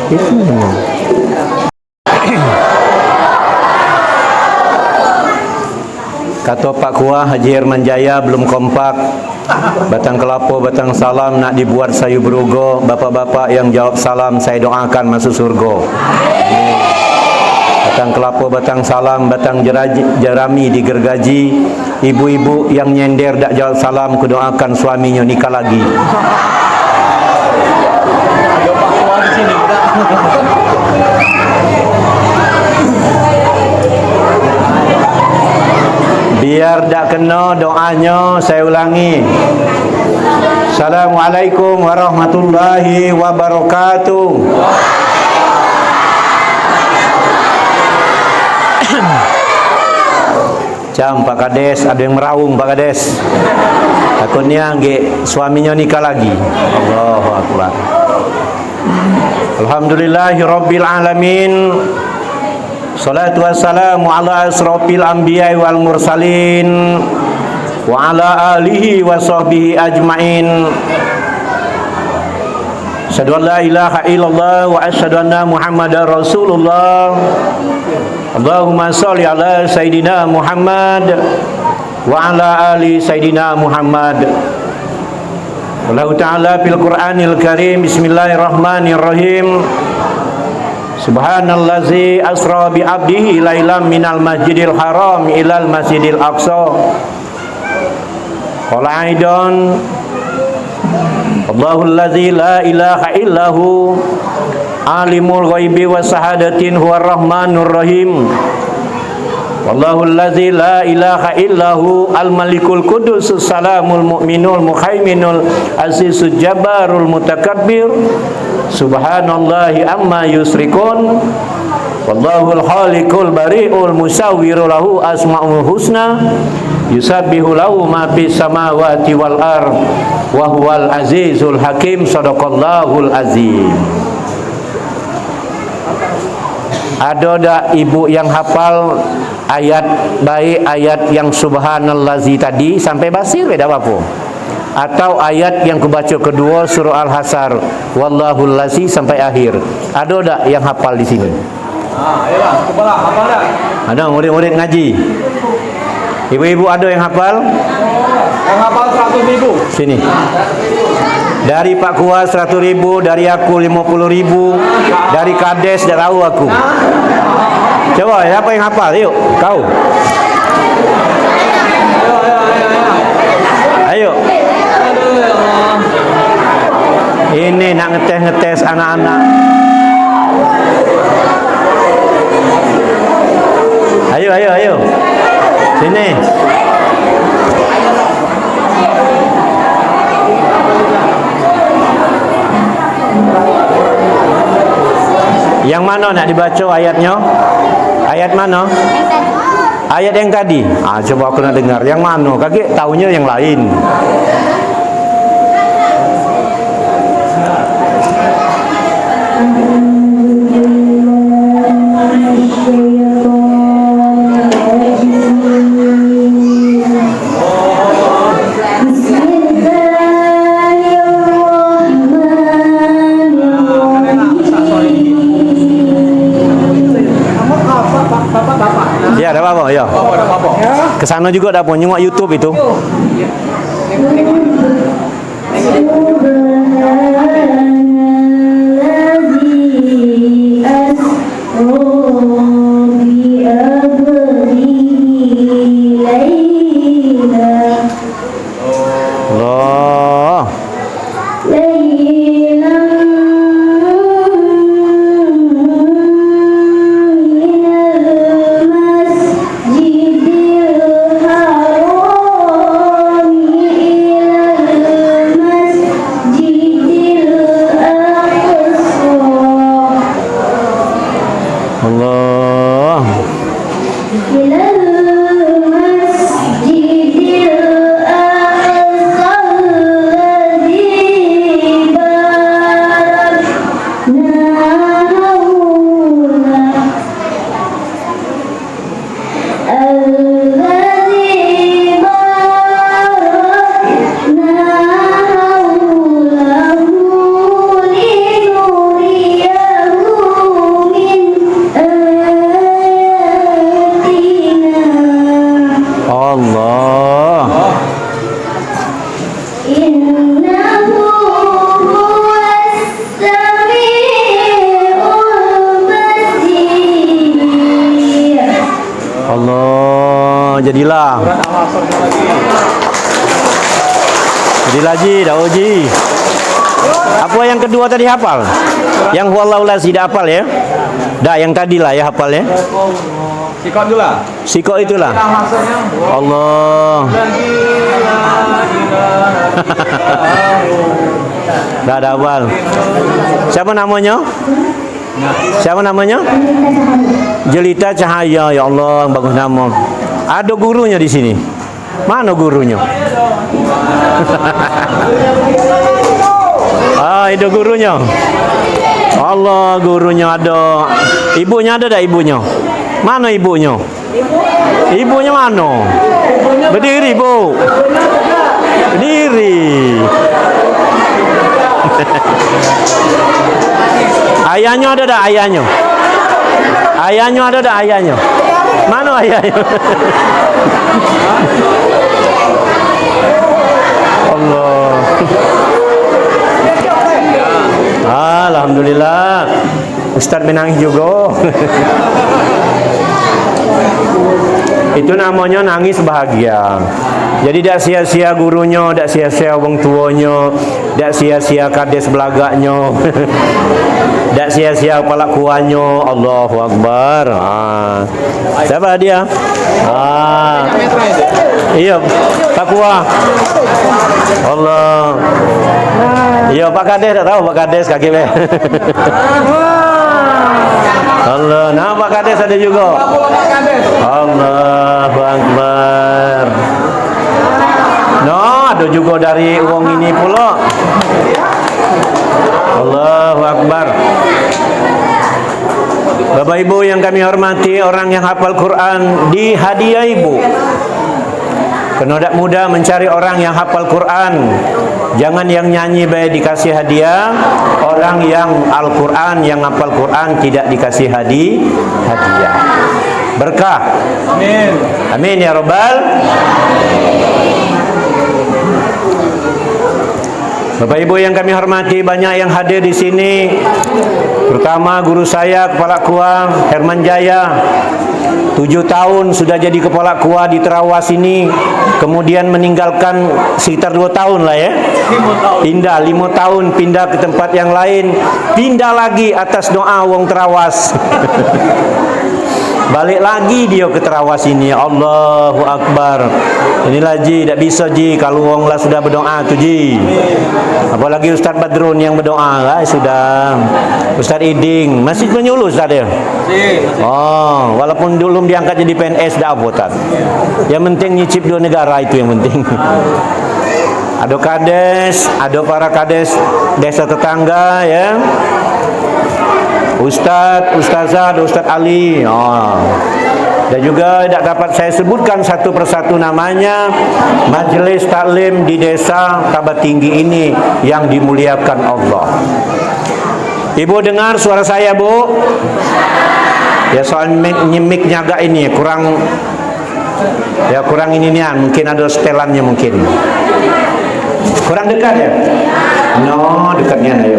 Itu. Kata Pak Kuah Haji Herman Jaya belum kompak. Batang kelapa, batang salam nak dibuat sayu berugo. Bapak-bapak yang jawab salam saya doakan masuk surga. Batang kelapa, batang salam, batang jerami digergaji. Ibu-ibu yang nyender tak jawab salam kudoakan suaminya nikah lagi. Ada Pak Kuah di sini enggak? Biar tak kena doanya saya ulangi. Assalamualaikum warahmatullahi wabarakatuh. Jam Pak Kades, ada yang meraung Pak Kades. Takutnya suaminya nikah lagi. Allahu Akbar. Alhamdulillahirabbil alamin. Salatu wassalamu ala asrofil anbiya wal mursalin wa ala alihi wa sahbihi ajmain. Asyhadu an la ilaha illallah wa asyhadu anna Muhammadar Rasulullah. Allahumma shalli ala sayidina Muhammad wa ala ali sayidina Muhammad. Allah Ta'ala fil Qur'anil Karim. Bismillahirrahmanirrahim. Subhanallazi asra bi abdihi lailam minal masjidil haram ilal masjidil aqsa. Qala aidan Allahul ladzi la ilaha illahu alimul ghaibi was sahadatin huwar rahmanur rahim. Wallahul ladzi la ilaha illahu al malikul qudus salamul mu'minul muhaiminul azizul jabbarul mutakabbir. Subhanallahi amma yusrikun. Wallahul khaliqul bari'ul musawwiru lahu asmaul husna. Yusabbihu lahu ma fis samawati wal ard wa huwal azizul hakim. Shadaqallahul azim. Ada tak ibu yang hafal ayat baik ayat yang subhanallazi tadi sampai basir tidak apa-apa? Atau ayat yang kebaca kedua surah Al-Hasr wallahul lazi sampai akhir. Ada tak yang hafal di sini? Ayolah, cobalah hafal dah. Ada murid-murid ngaji. Ibu-ibu ada yang hafal? Yang hafal 100.000. Sini. Dari Pak Kuah 100.000, dari aku 50.000, dari Kades tak tahu aku. Coba siapa yang hafal? Yuk, kau. Ayo. Ini nak ngetes anak-anak. Ayo. Sini. Yang mana nak dibaca ayatnya? Ayat mana? Ayat yang tadi. Coba aku nak dengar. Yang mana? Kakek tahunya yang lain. Ya, ada apa-apa, ya. Kesana juga ada apa, nyengok YouTube itu. Jadilah. Surat Al-Asr lagi. Jadilah Ji, dah uji. Apa yang kedua tadi hafal? Yang huwallahu la tidak hafal ya? Dah yang tadilah ya hafal ya. Sikot dulu lah. Sikok itulah. Al-Asrnya. Allah. Dah hafal. Siapa namanya? Siapa namanya? Jelita Cahaya. Ya Allah, bagus nama. Ada gurunya di sini. Mana gurunya? Itu gurunya. Allah, gurunya ada. Ibunya ada tak ibunya? Mana ibunya? Ibunya mana? Berdiri, Bu. Berdiri. Ayahnya ada tak ayahnya? Ayahnya ada tak ayahnya? Mana ayahnya? Allah. Alhamdulillah. Ustaz menangis juga. Itu namanya nangis bahagia. Jadi tak sia-sia gurunya, tak sia-sia orang tuanya, tak sia-sia kades belagaknya, tak sia-sia kepala kuahnya. Allahu Akbar. Siapa dia? Iya, Pak Kuah. Allah. Iya, Pak Kades, tak tahu Pak Kades kaki be. Allah, nah Pak Kades ada juga. Allahu Akbar. No, ada juga dari uang ini pula. Allahu Akbar. Bapak Ibu yang kami hormati, orang yang hafal Quran dihadiah Ibu. Kena tak mudah mencari orang yang hafal Quran. Jangan yang nyanyi baik dikasih hadiah. Orang yang Al-Quran, yang hafal Quran tidak dikasih hadiah. Berkah. Amin. Amin ya Rabbal. Bapak Ibu yang kami hormati, banyak yang hadir di sini. Pertama guru saya, Kepala KUA Herman Jaya. 7 tahun sudah jadi Kepala KUA di Terawas ini. Kemudian meninggalkan sekitar 2 tahun lah ya. 5 tahun pindah ke tempat yang lain. Pindah lagi atas doa wong Terawas. Balik lagi dia ke Terawas ini. Allahu Akbar. Inilah Ji, tak bisa Ji kalau wong lah sudah berdoa tu Ji. Apalagi Ustaz Badrun yang berdoa lah sudah. Ustaz Iding masih menyuluh Ustaz dia. Oh, walaupun belum diangkat jadi PNS dah apa Ustaz. Yang penting nyicip 2 negara itu yang penting. Ada kades, ada para kades desa tetangga ya. Ustaz, Ustazah, Ustaz Ali. Dan juga tidak dapat saya sebutkan satu persatu namanya. Majelis taklim di desa Tabatinggi ini yang dimuliakan Allah. Ibu dengar suara saya, Bu? Ya soal mic nyaga ini kurang. Ya kurang ini nih, mungkin ada setelannya mungkin. Kurang dekat ya? No, dekatnya ayo.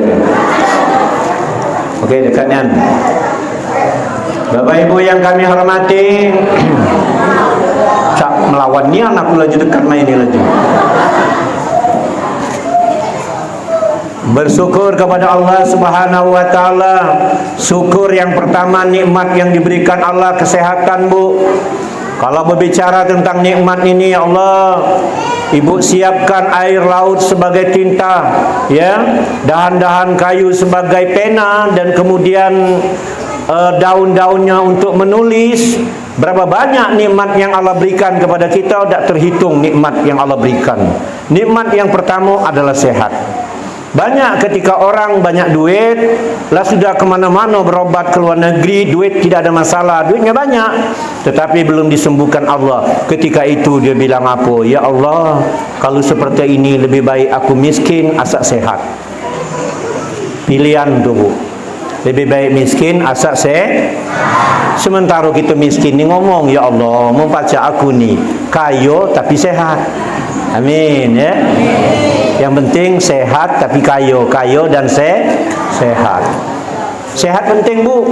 Oke, dekatnya. Bapak Ibu yang kami hormati, cak melawan ni anak laju dekat main ni laju. Bersyukur kepada Allah Subhanahu wa taala. Syukur yang pertama nikmat yang diberikan Allah, kesehatan, Bu. Kalau berbicara tentang nikmat ini ya Allah, Ibu siapkan air laut sebagai tinta, ya, dahan-dahan kayu sebagai pena, dan kemudian daun-daunnya untuk menulis. Berapa banyak nikmat yang Allah berikan kepada kita, tidak terhitung nikmat yang Allah berikan. Nikmat yang pertama adalah sehat. Banyak ketika orang banyak duit, lah sudah kemana-mana berobat ke luar negeri, duit tidak ada masalah, duitnya banyak, tetapi belum disembuhkan Allah. Ketika itu dia bilang apa? Ya Allah, kalau seperti ini lebih baik aku miskin asal sehat. Pilihan tu, lebih baik miskin asal sehat. Sementara kita miskin ni ngomong, ya Allah, mau baca aku ni kaya tapi sehat. Amin ya. Yang penting sehat tapi kaya dan sehat. Sehat penting, Bu.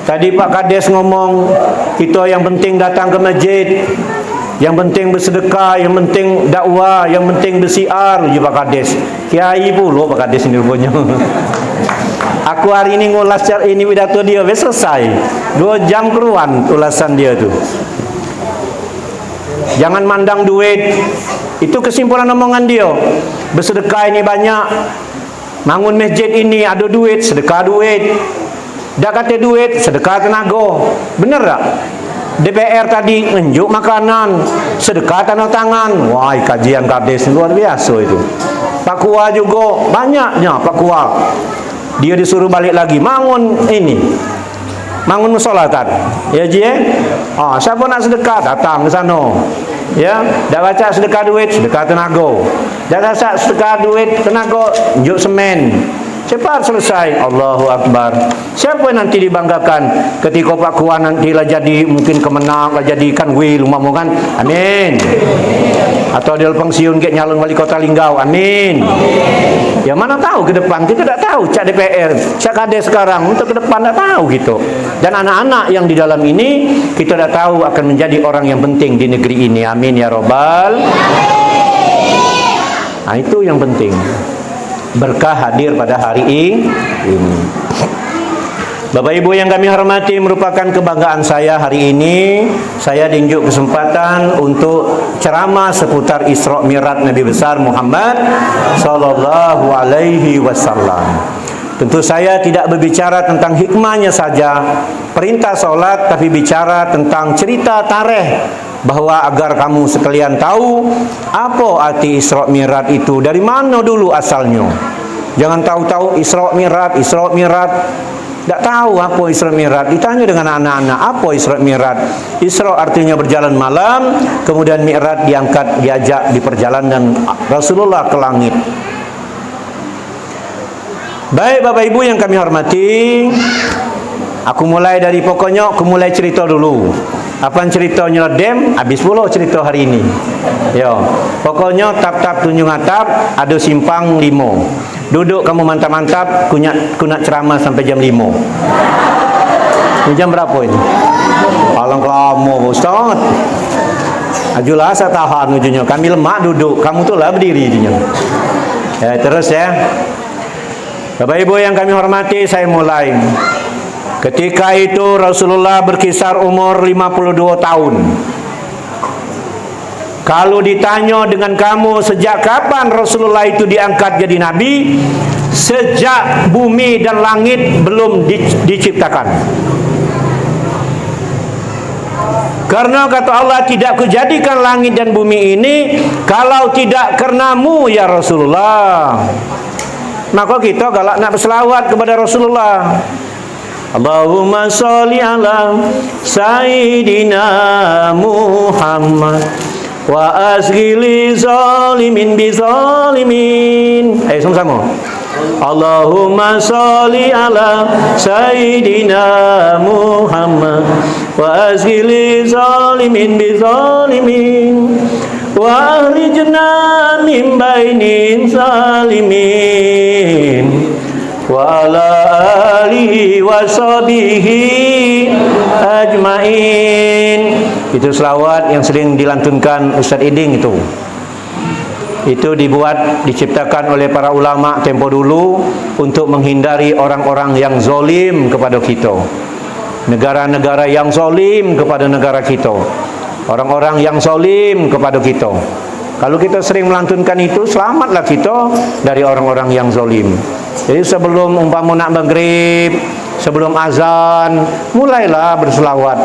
Tadi Pak Kades ngomong Kita yang penting datang ke masjid, yang penting bersedekah, yang penting dakwah, yang penting bersiar je Pak Kades. Kiai pula Pak Kades ni rupanya. Aku hari ini ngulas ini pidato dia, selesai 2 jam keruan ulasan dia tu. Jangan mandang duit. Itu kesimpulan omongan dia. Bersedekah ini banyak, bangun masjid ini ada duit, sedekah duit. Dah kata duit, sedekah tenaga. Benar tak? DPR tadi nunjuk makanan, sedekah tanda tangan. Wah, kajian Kades luar biasa itu. Pak Kua juga banyaknya Pak Kua. Dia disuruh balik lagi bangun ini, bangun musola kan. Ya ji siapa nak sedekah datang ke sana. Ya, dah baca sedekah duit, sedekah tenaga. Dah rasa sedekah duit tenaga, nunjuk semen. Cepat selesai. Allahu Akbar. Siapa yang nanti dibanggakan ketika Pak Kua nanti lah jadi mungkin kemenang, lah jadi kan wil kan? Amin. Atau dia pensiun ke nyalon wali kota Linggau. Amin. Ya mana tahu ke depan, kita tak tahu cak DPR, cak Kades sekarang untuk ke depan tak tahu gitu. Dan anak-anak yang di dalam ini kita tak tahu akan menjadi orang yang penting di negeri ini. Amin ya robbal. Nah, itu yang penting. Berkah hadir pada hari ini. Bapak Ibu yang kami hormati, merupakan kebanggaan saya hari ini. Saya diunjuk kesempatan untuk ceramah seputar Isra Mi'raj Nabi besar Muhammad sallallahu alaihi wasallam. Tentu saya tidak berbicara tentang hikmahnya saja, perintah solat, tapi bicara tentang cerita tarikh, bahwa agar kamu sekalian tahu apa arti Isra Mi'raj itu, dari mana dulu asalnya. Jangan tahu-tahu Isra Mi'raj, Isra Mi'raj. Tak tahu apa Isra Mi'raj. Ditanya dengan anak-anak, apa Isra Mi'raj? Isra artinya berjalan malam, kemudian Mi'raj diangkat, diajak di perjalanan Rasulullah ke langit. Baik Bapak Ibu yang kami hormati, aku mulai dari pokoknya, aku mulai cerita dulu. Apa ceritanya dem, habis pula cerita hari ini. Yo, pokoknya tap-tap tunjung atap, ada simpang 5. Duduk kamu mantap-mantap, ku nak ceramah sampai jam 5. Ini jam berapa ini? Alang lama Ustaz. Ajulah saya tahan ujungnya. Kami lemak duduk, kamu tuh lah berdiri ujungnya. Ya, terus ya. Bapak Ibu yang kami hormati, saya mulai. Ketika itu Rasulullah berkisar umur 52 tahun. Kalau ditanya dengan kamu sejak kapan Rasulullah itu diangkat jadi nabi, sejak bumi dan langit belum diciptakan. Karena kata Allah, tidak kujadikan langit dan bumi ini kalau tidak karenamu ya Rasulullah. Maka kita galak nak berselawat kepada Rasulullah. Allahumma sholli ala Sayyidina Muhammad wa asghili zalimin bi zalimin. Sama-sama. Allahumma sholli ala Sayyidina Muhammad wa asghili zalimin bi zalimin wa akhrijna min bainin zalimin wa ala alihi wa sahbihi ajmain. Itu selawat yang sering dilantunkan Ustaz Iding itu. Itu dibuat, diciptakan oleh para ulama tempo dulu untuk menghindari orang-orang yang zalim kepada kita. Negara-negara yang zalim kepada negara kita. Orang-orang yang zalim kepada kita. Kalau kita sering melantunkan itu, selamatlah kita dari orang-orang yang zalim. Jadi sebelum umpama nak maghrib, sebelum azan, mulailah berselawat.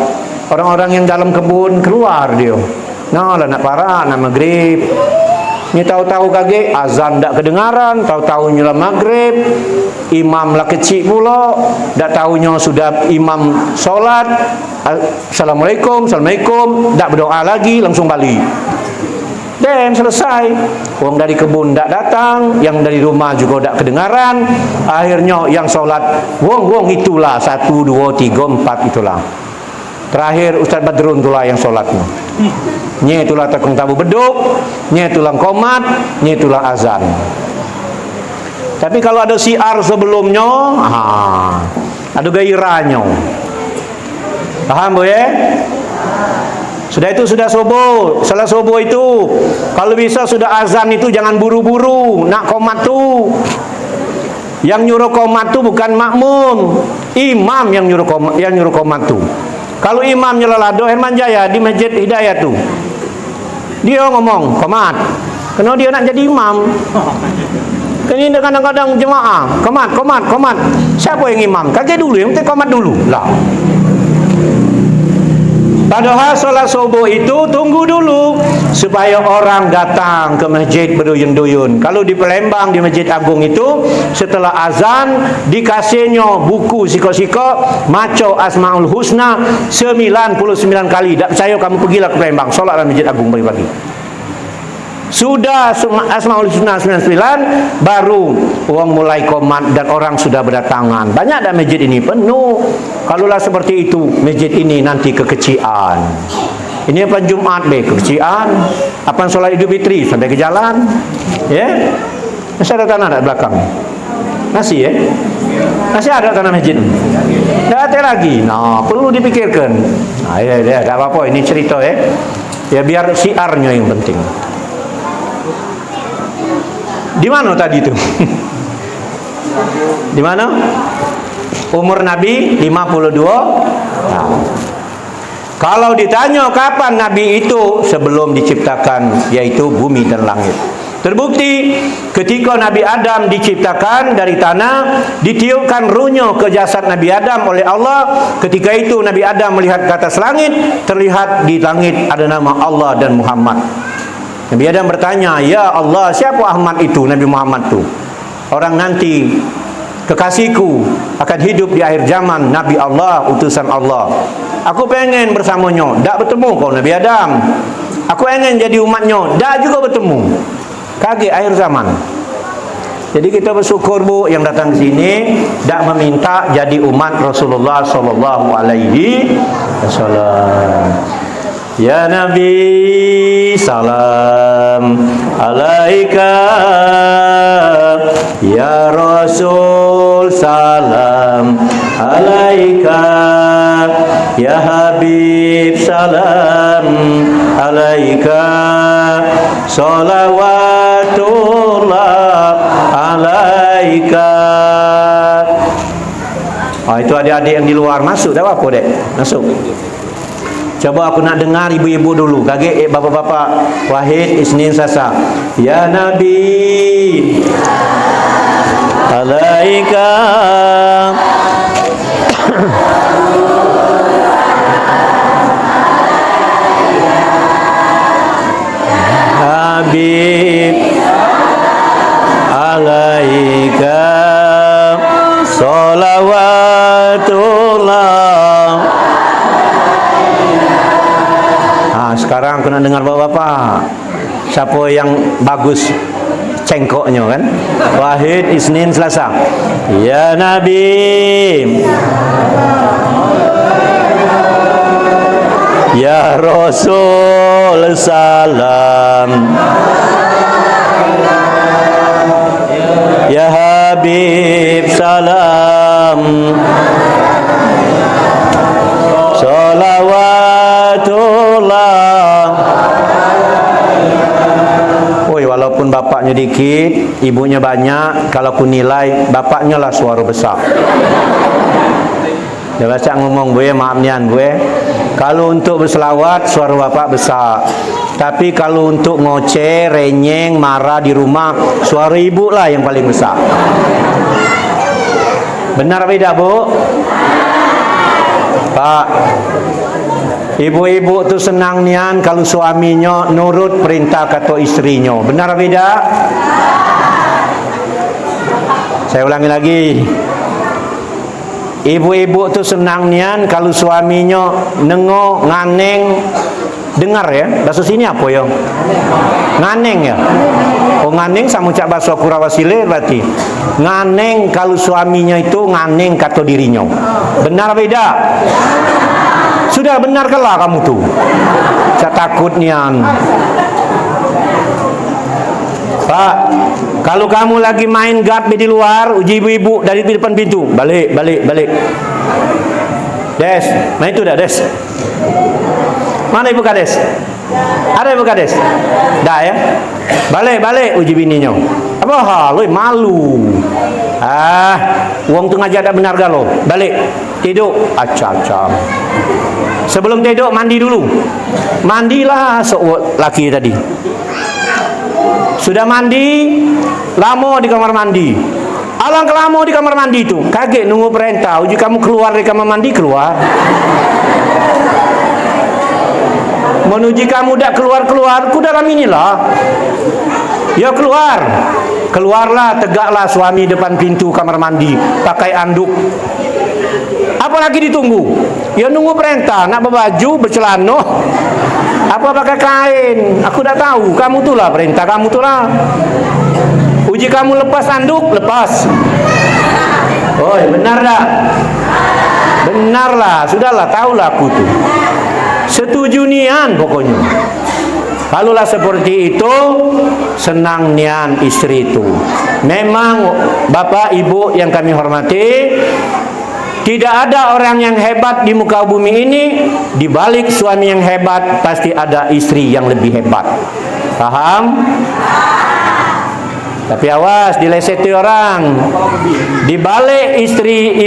Orang-orang yang dalam kebun keluar dia. Nah lah nak parah, nak maghrib. Ni tahu-tahu kaget azan tak kedengaran, tahu-tahu nyala maghrib, imam lah kecil pula, tak tahunya sudah imam solat. Assalamualaikum, assalamualaikum, tak berdoa lagi, langsung balik. Dan selesai. Orang dari kebun tak datang, yang dari rumah juga tak kedengaran. Akhirnya yang solat wong itulah 1, 2, 3, 4 itulah. Terakhir Ustaz Badrun itulah yang solatnya. Nye itulah tekung tabu beduk, nye itulah komat, nye itulah azan. Tapi kalau ada siar sebelumnya, ada gairahnya. Paham Bu ya? Sudah itu sudah subuh. Salah subuh itu kalau bisa sudah azan itu jangan buru-buru nak qomat tu. Yang nyuruh qomat tu bukan makmum, imam yang nyuruh qomat tu. Kalau imamnya Lelado Herman Jaya di Masjid Hidayah tu, dia ngomong qomat. Karena dia nak jadi imam. Ini kadang-kadang jemaah qomat. Siapa yang imam? Kakek dulu yang penting qomat dulu lah. Padahal solat subuh itu tunggu dulu supaya orang datang ke masjid berduyun-duyun. Kalau di Palembang di Masjid Agung itu setelah azan dikasihnya buku siko-siko maco Asmaul Husna 99 kali. Tak percaya kamu pergilah ke Palembang, solatlah Masjid Agung pagi-pagi. Sudah Asmaul Husna 99 baru orang mulai qomat dan orang sudah berdatangan. Banyak dah masjid ini penuh. Kalaulah seperti itu masjid ini nanti kekecian. Ini apa Jumat kekecian. Apa solat Idul Fitri sampai ke jalan. Ya. Masih ada tanah di belakang. Masih ya. Masih ada tanah masjid. Tak ada lagi. Nah, perlu dipikirkan. Nah, ya, tak apa-apa ini cerita ya. Ya biar syiarnya yang penting. Di mana tadi itu? Di mana? Umur Nabi 52 tahun. Kalau ditanya kapan Nabi itu, sebelum diciptakan, yaitu bumi dan langit. Terbukti ketika Nabi Adam diciptakan dari tanah, ditiupkan ruhnya ke jasad Nabi Adam oleh Allah. Ketika itu Nabi Adam melihat ke atas langit, terlihat di langit ada nama Allah dan Muhammad. Nabi Adam bertanya, "Ya Allah, siapa Ahmad itu?" Nabi Muhammad itu. Orang nanti kekasihku akan hidup di akhir zaman, Nabi Allah, utusan Allah. Aku pengen bersamanya. Tak bertemu kau Nabi Adam. Aku pengen jadi umatnya. Tak juga bertemu. Kaget akhir zaman. Jadi kita bersyukur Bu yang datang ke sini tak meminta jadi umat Rasulullah sallallahu alaihi wasallam. Ya Nabi salam alaika, ya Rasul salam alaika, ya Habib salam alaika, salawatullah alaika. Itu adik-adik yang di luar masuk dah apa dek? Masuk. Coba aku nak dengar ibu-ibu dulu. Kaget bapak-bapak. Wahid, Isnin, Selasa. Ya Nabi alaika Habib alaika salawatullah. Sekarang aku nak dengar bapak-bapak. Siapa yang bagus cengkoknya kan? Wahid, Isnin, Selasa. Ya Nabi, ya Rasul salam, ya Habib salam, salawatullah. Walaupun bapaknya dikit, ibunya banyak, kalau aku nilai bapaknya lah suara besar. Dia baca ngomong gue, maaf nian gue. Kalau untuk berselawat suara bapak besar. Tapi kalau untuk ngoceh, renyeng, marah di rumah, suara ibu lah yang paling besar. Benar beda Bu? Pak, ibu-ibu tu senang nian kalau suaminya nurut perintah kata istrinya. Benar beda? Saya ulangi lagi. Ibu-ibu tu senang nian kalau suaminya nengo, nganeng, dengar ya. Bahasa sini apa ya? Nganeng ya. Oh nganeng sama ucap bahasa Kurawasile berarti. Nganeng kalau suaminya itu nganeng kata dirinya. Benar beda? Sudah benar kalah kamu tuh. Saya takut nian. Pak, kalau kamu lagi main guard di luar, uji ibu-ibu dari depan pintu, balik. Des, nah itu dah Des. Mana ibu kades? Ada ibu kades? Dah ya. Balik uji bininya. Apa hal? Malu. Uang tu ngajar tak benar galo. Balik. Tidur. Acam. Sebelum tidur mandi dulu. Mandilah laki tadi. Sudah mandi, lama di kamar mandi. Alangkah lama di kamar mandi itu. Kaget nunggu perintah. Uji kamu keluar dari kamar mandi, keluar. Menuju kamu dak keluar, ku dalam inilah. Ya keluarlah, tegaklah suami depan pintu kamar mandi, pakai anduk. Apalagi ditunggu? Ya nunggu perintah, nak berbaju, bercelana, apa pakai kain? Aku dah tahu, kamu tu lah perintah, kamu tu lah. Uji kamu lepas anduk, lepas. Oi, benar dah? Benarlah, sudahlah, tahulah aku tu. Setuju nian pokoknya. Kalaulah seperti itu, senang nian istri itu. Memang bapak ibu yang kami hormati, tidak ada orang yang hebat di muka bumi ini. Di balik suami yang hebat pasti ada istri yang lebih hebat. Paham? Tapi awas dileseti orang. Di balik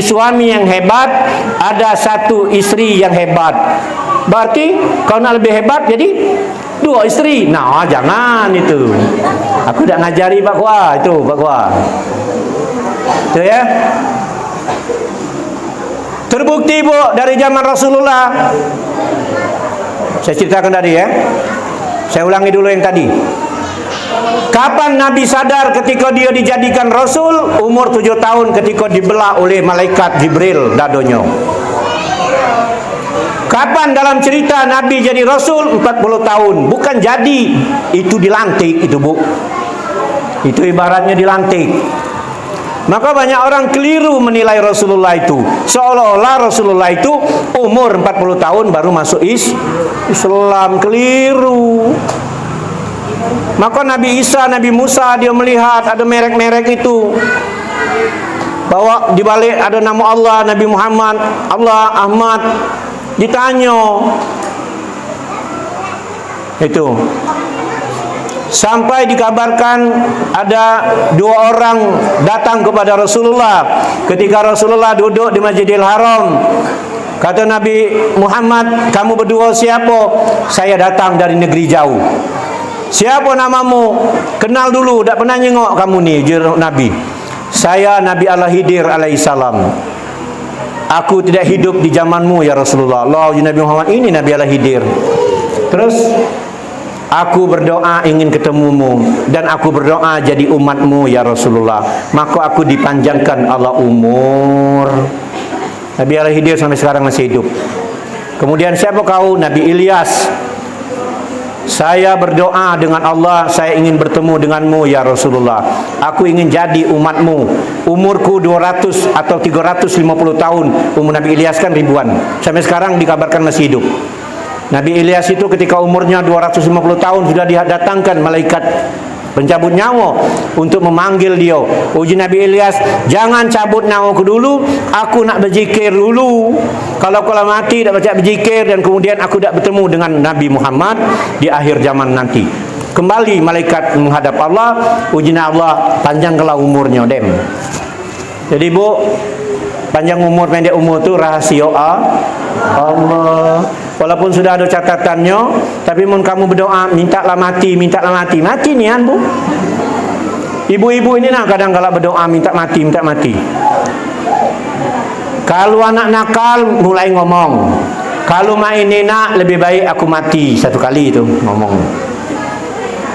suami yang hebat ada satu istri yang hebat. Berarti kau nak lebih hebat jadi 2 istri. Nah, jangan itu. Aku dah ngajari Pak Kwa itu, Pak Kwa. Itu ya. Terbukti Bu dari zaman Rasulullah. Saya ceritakan tadi ya. Saya ulangi dulu yang tadi. Kapan Nabi sadar ketika dia dijadikan Rasul? Umur 7 tahun ketika dibelah oleh malaikat Jibril dadonya. Kapan dalam cerita Nabi jadi Rasul? 40 tahun. Bukan jadi, itu dilantik itu Bu. Itu ibaratnya dilantik. Maka banyak orang keliru menilai Rasulullah itu. Seolah-olah Rasulullah itu umur 40 tahun baru masuk Islam. Keliru. Maka Nabi Isa, Nabi Musa dia melihat ada merek-merek itu. Bahwa di balik ada nama Allah, Nabi Muhammad, Allah, Ahmad. Ditanya. Itu. Sampai dikabarkan ada 2 orang datang kepada Rasulullah ketika Rasulullah duduk di Masjidil Haram. Kata Nabi Muhammad, kamu berdua siapa? Saya datang dari negeri jauh. Siapa namamu? Kenal dulu, tak pernah nyengok kamu ni, juru Nabi. Saya Nabi Al-Khidir alaihissalam. Aku tidak hidup di zamanmu ya Rasulullah. Allah Nabi Muhammad ini Nabi Al-Khidir. Terus aku berdoa ingin ketemumu dan aku berdoa jadi umatmu ya Rasulullah. Maka aku dipanjangkan Allah umur. Nabi Al-Khidir sampai sekarang masih hidup. Kemudian siapa kau? Nabi Ilyas. Saya berdoa dengan Allah, saya ingin bertemu denganmu ya Rasulullah. Aku ingin jadi umatmu. Umurku 200 atau 350 tahun. Umur Nabi Ilyas kan ribuan. Sampai sekarang dikabarkan masih hidup. Nabi Ilyas itu ketika umurnya 250 tahun sudah didatangkan malaikat pencabut nyawa untuk memanggil dia. Uji Nabi Ilyas, jangan cabut nyawaku dulu, aku nak berzikir dulu. Kalau mati tak baca berzikir dan kemudian aku tak bertemu dengan Nabi Muhammad di akhir zaman nanti. Kembali malaikat menghadap Allah, uji Allah, panjangkanlah umurnya dem. Jadi Bu, panjang umur pendek umur itu rahasia Allah. Walaupun sudah ada catatannya, tapi mun kamu berdoa mintalah mati, mati nian Bu. Ibu-ibu ini nah kadang kala berdoa minta mati. Kalau anak nakal mulai ngomong. Kalau main enak lebih baik aku mati, satu kali itu ngomong.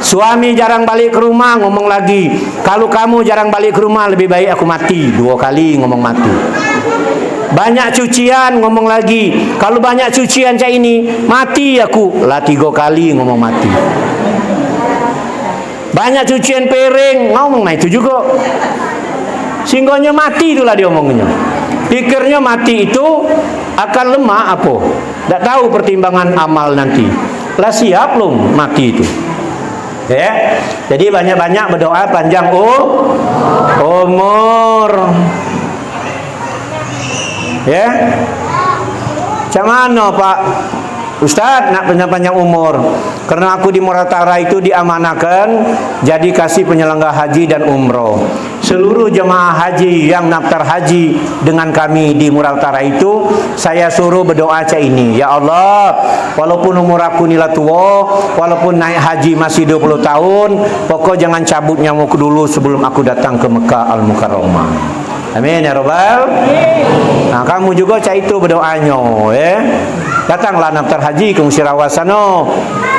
Suami jarang balik ke rumah ngomong lagi. Kalau kamu jarang balik ke rumah lebih baik aku mati, 2 kali ngomong mati. Banyak cucian ngomong lagi. Kalau banyak cucian cak ini mati aku, lah 3 kali ngomong mati. Banyak cucian piring ngomong nah itu juga. Singgonya mati itulah dia omongnya. Pikirnya mati itu akan lemah apa? Tak tahu pertimbangan amal nanti. Lah siap belum mati itu? Ya. Jadi banyak-banyak berdoa panjang umur. Ya. Macam mana Pak Ustaz nak panjang-panjang umur? Karena aku di Muratara itu diamanahkan jadi kasih penyelenggara haji dan umroh. Seluruh jemaah haji yang daftar haji dengan kami di Muratara itu, saya suruh berdoa macam ini. Ya Allah, walaupun umur aku ni lah tua, walaupun naik haji masih 20 tahun, pokok jangan cabut nyamuk dulu sebelum aku datang ke Mekah Al-Mukarramah. Amin ya Rabbal. Nah, kamu juga cak itu berdoanya, Datanglah daftar haji ke Musyarawat sana.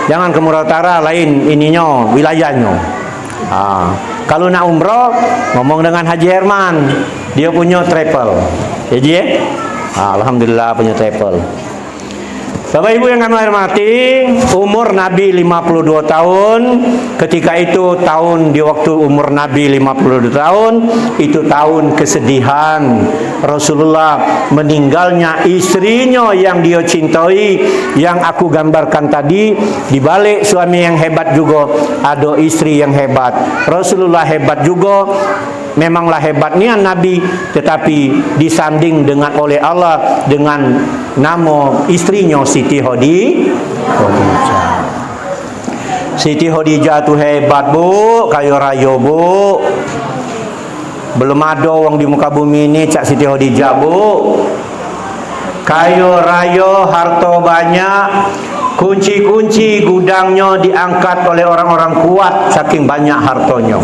Jangan ke Muratara, lain ininya, wilayahnya. Kalau nak umrah, ngomong dengan Haji Herman. Dia punya travel. Jadi alhamdulillah punya travel. Bapak Ibu yang kami hormati, umur Nabi 52 tahun. Ketika itu tahun di waktu umur Nabi 52 tahun, itu tahun kesedihan. Rasulullah meninggalnya istrinya yang dia cintai, yang aku gambarkan tadi. Di balik suami yang hebat juga ada istri yang hebat. Rasulullah hebat juga. Memanglah hebatnya Nabi, tetapi disanding dengan oleh Allah dengan nama istrinya Siti Khadijah. Siti Khadijah tu hebat bu, kaya raya bu. Belum ada orang di muka bumi ni cak Siti Khadijah bu. Kaya raya, harta banyak, kunci-kunci gudangnya diangkat oleh orang-orang kuat saking banyak hartanya.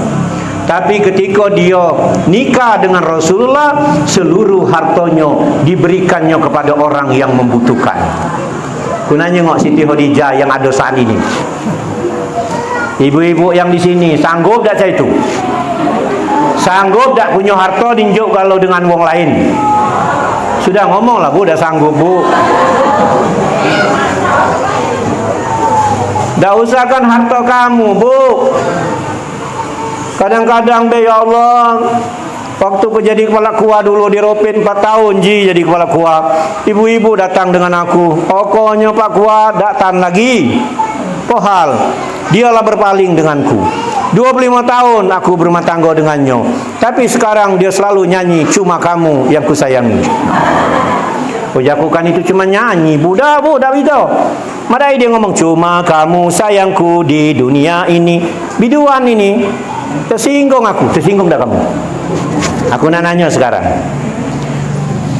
Tapi ketika dia nikah dengan Rasulullah, seluruh hartanya diberikannya kepada orang yang membutuhkan. Kunanya ngok Siti Khadijah yang ada saat ini. Ibu-ibu yang di sini sanggup tak saya itu? Sanggup tak punya harta dinjuk kalau dengan wong lain? Sudah ngomonglah bu, dah sanggup bu. Dah usahkan harta kamu bu. Kadang-kadang ya Allah, waktu aku jadi kepala kuah dulu di Ropin 4 tahun jadi kepala kuah. Ibu-ibu datang dengan aku, pokoknya Pak Kuah datang lagi. Pohal, dialah berpaling denganku. 25 tahun aku berumah tangga dengannya, tapi sekarang dia selalu nyanyi, cuma kamu yang kusayangi. Aku kan itu cuma nyanyi, budak itu. Madai dia ngomong, cuma kamu sayangku di dunia ini. Biduan ini. Tersinggung aku, tersinggung dah kamu. Aku nak nanya sekarang.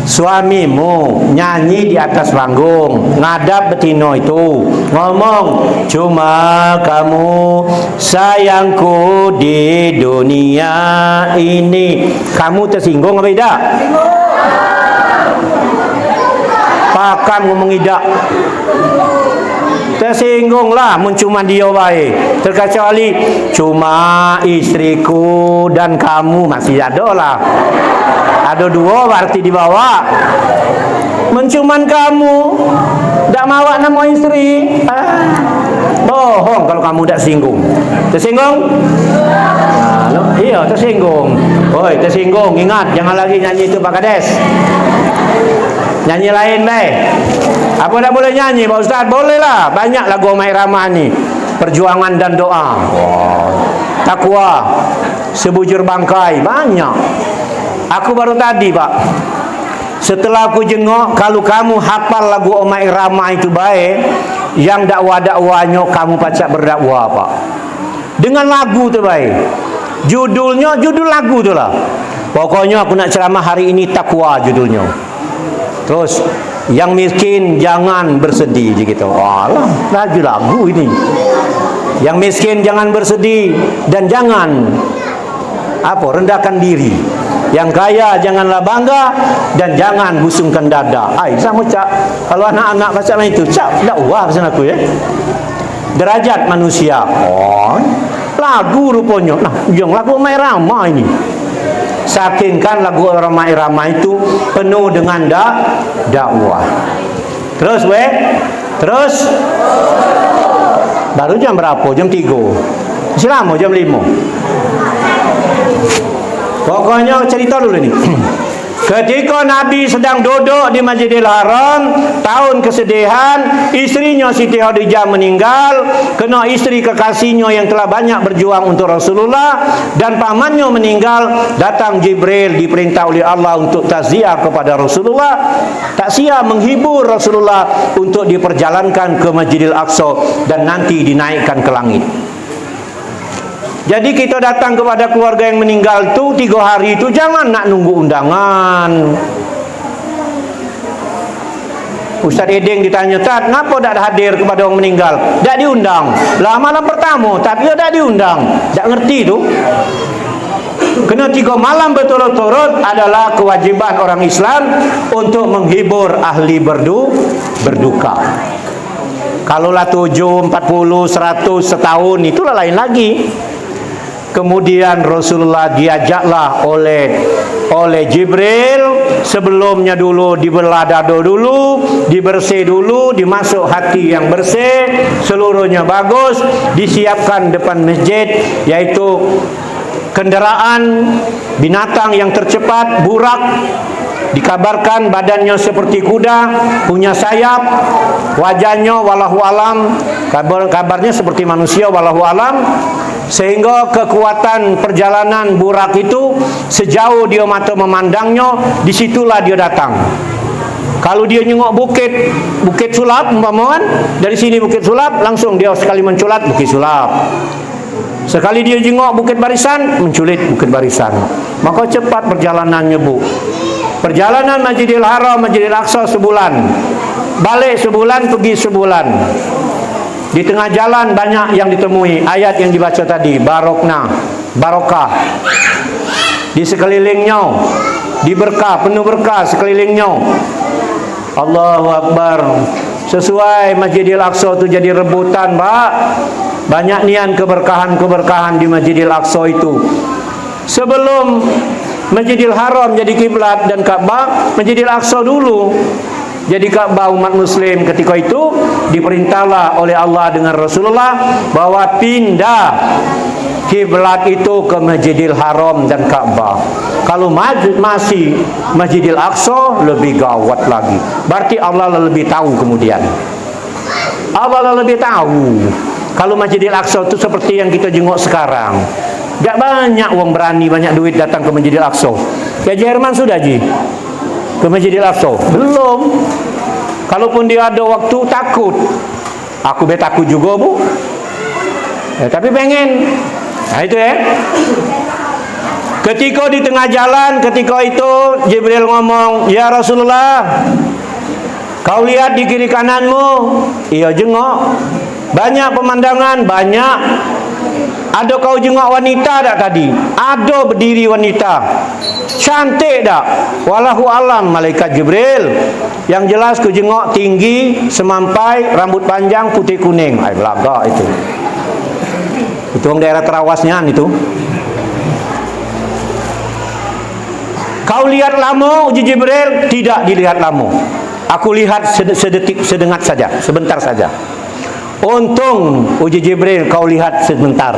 Suamimu nyanyi di atas panggung, ngadap betina itu, ngomong, cuma kamu sayangku di dunia ini. Kamu tersinggung apa tidak? Pakam ngomong tidak. Tersinggunglah, cuma dia baik. Terkecuali cuma istriku dan kamu, masih ada lah. Ada 2 berarti dibawa. Mencuman kamu, tak mawa nama istri. Bohong kalau kamu tak singgung. Tersinggung? Iya tersinggung. Oi tersinggung, ingat jangan lagi nyanyi itu Pak Kades. Nyanyi lain deh. Apa tak boleh nyanyi Pak Ustaz? Boleh lah. Banyak lagu Omai Rama ni. Perjuangan dan doa. Takwa. Sebujur bangkai. Banyak. Aku baru tadi Pak. Setelah aku jengok, kalau kamu hafal lagu Omai Rama itu baik, yang dakwah-dakwahnya kamu pacak berdakwah Pak. Dengan lagu tu baik. Judulnya, judul lagu tu lah. Pokoknya aku nak ceramah hari ini takwa judulnya. Terus yang miskin jangan bersedih gitu. Alah, lagu ini. Yang miskin jangan bersedih dan jangan rendahkan diri. Yang kaya janganlah bangga dan jangan busungkan dada. Sama cak. Kalau anak-anak baca itu, cak dakwah pesan aku ya. Derajat manusia. Lagu rupanya. Nah, yang lagu Omai Rama ini. Saking kan lagu Omai Rama itu penuh dengan dakwah. Terus terus baru jam berapa? Jam 3. Masih lama jam 5. Pokoknya cerita dulu ni. Ketika Nabi sedang duduk di Masjidil Haram, tahun kesedihan, istrinya Siti Khadijah meninggal, kena istri kekasihnya yang telah banyak berjuang untuk Rasulullah, dan pamannya meninggal. Datang Jibril, diperintah oleh Allah untuk takziah kepada Rasulullah, takziah menghibur Rasulullah untuk diperjalankan ke Masjidil Aqsa dan nanti dinaikkan ke langit. Jadi kita datang kepada keluarga yang meninggal tu 3 hari itu jangan nak nunggu undangan. Ustaz Edeng ditanya, "Tat, kenapa tak hadir kepada orang meninggal?" Tak diundang. Lah malam pertama tapi tak diundang. Tak ngerti tu. Kena 3 malam berturut-turut adalah kewajiban orang Islam untuk menghibur ahli berduka. Kalaulah 7, 40, 100, setahun itulah lain lagi. Kemudian Rasulullah diajaklah oleh Jibril, sebelumnya dulu dibelah dada dulu, dibersih dulu, dimasuk hati yang bersih, seluruhnya bagus, disiapkan depan masjid, yaitu kenderaan binatang yang tercepat, burak. Dikabarkan badannya seperti kuda, punya sayap, wajahnya wallahu alam, kabarnya seperti manusia wallahu alam, sehingga kekuatan perjalanan burak itu sejauh dia mata memandangnya, disitulah dia datang. Kalau dia nyengok bukit sulap umpamakan, dari sini bukit sulap, langsung dia sekali menculat bukit sulap. Sekali dia jengok bukit barisan, menculit bukit barisan. Maka cepat perjalanannya, Bu. Perjalanan Masjidil Haram, Masjidil Aqsa sebulan, balik sebulan, pergi sebulan. Di tengah jalan banyak yang ditemui. Ayat yang dibaca tadi, barokah. Di sekelilingnya diberkah, penuh berkah sekelilingnya. Allahu Akbar. Sesuai Masjidil Aqsa itu jadi rebutan, Pak. Banyak nian keberkahan di Masjidil Aqsa itu. Sebelum Masjidil Haram jadi kiblat dan Ka'bah, Masjidil Aqsa dulu jadi Ka'bah umat muslim. Ketika itu diperintahlah oleh Allah dengan Rasulullah bahwa pindah kiblat itu ke Masjidil Haram dan Ka'bah. Kalau masih Masjidil Aqsa, lebih gawat lagi. Berarti Allah lebih tahu kemudian. Allah lebih tahu. Kalau Masjidil Aqsa itu seperti yang kita jenguk sekarang. Tak banyak orang berani, banyak duit datang ke Masjidil Aqsa. Haji Herman sudah Ji ke Masjidil Aqsa? Belum. Kalaupun dia ada waktu, takut. Aku takut juga, Bu. Tapi pengen. Nah itu ya. Ketika di tengah jalan, ketika itu Jibril ngomong, "Ya Rasulullah, kau lihat di kiri kananmu." Iya jengok. Banyak pemandangan, banyak. Ada kau jengok wanita tak tadi? Ada berdiri wanita. Cantik tak? Wallahu alam, malaikat Jibril. Yang jelas ku jengok tinggi, semampai, rambut panjang, putih kuning. Ai belaga itu. Itu orang daerah terawasnya itu. Kau lihat lama, uji Jibril? Tidak dilihat lama. Aku lihat sedetik, sedengat saja, sebentar saja. Untung uji Jibril kau lihat sebentar.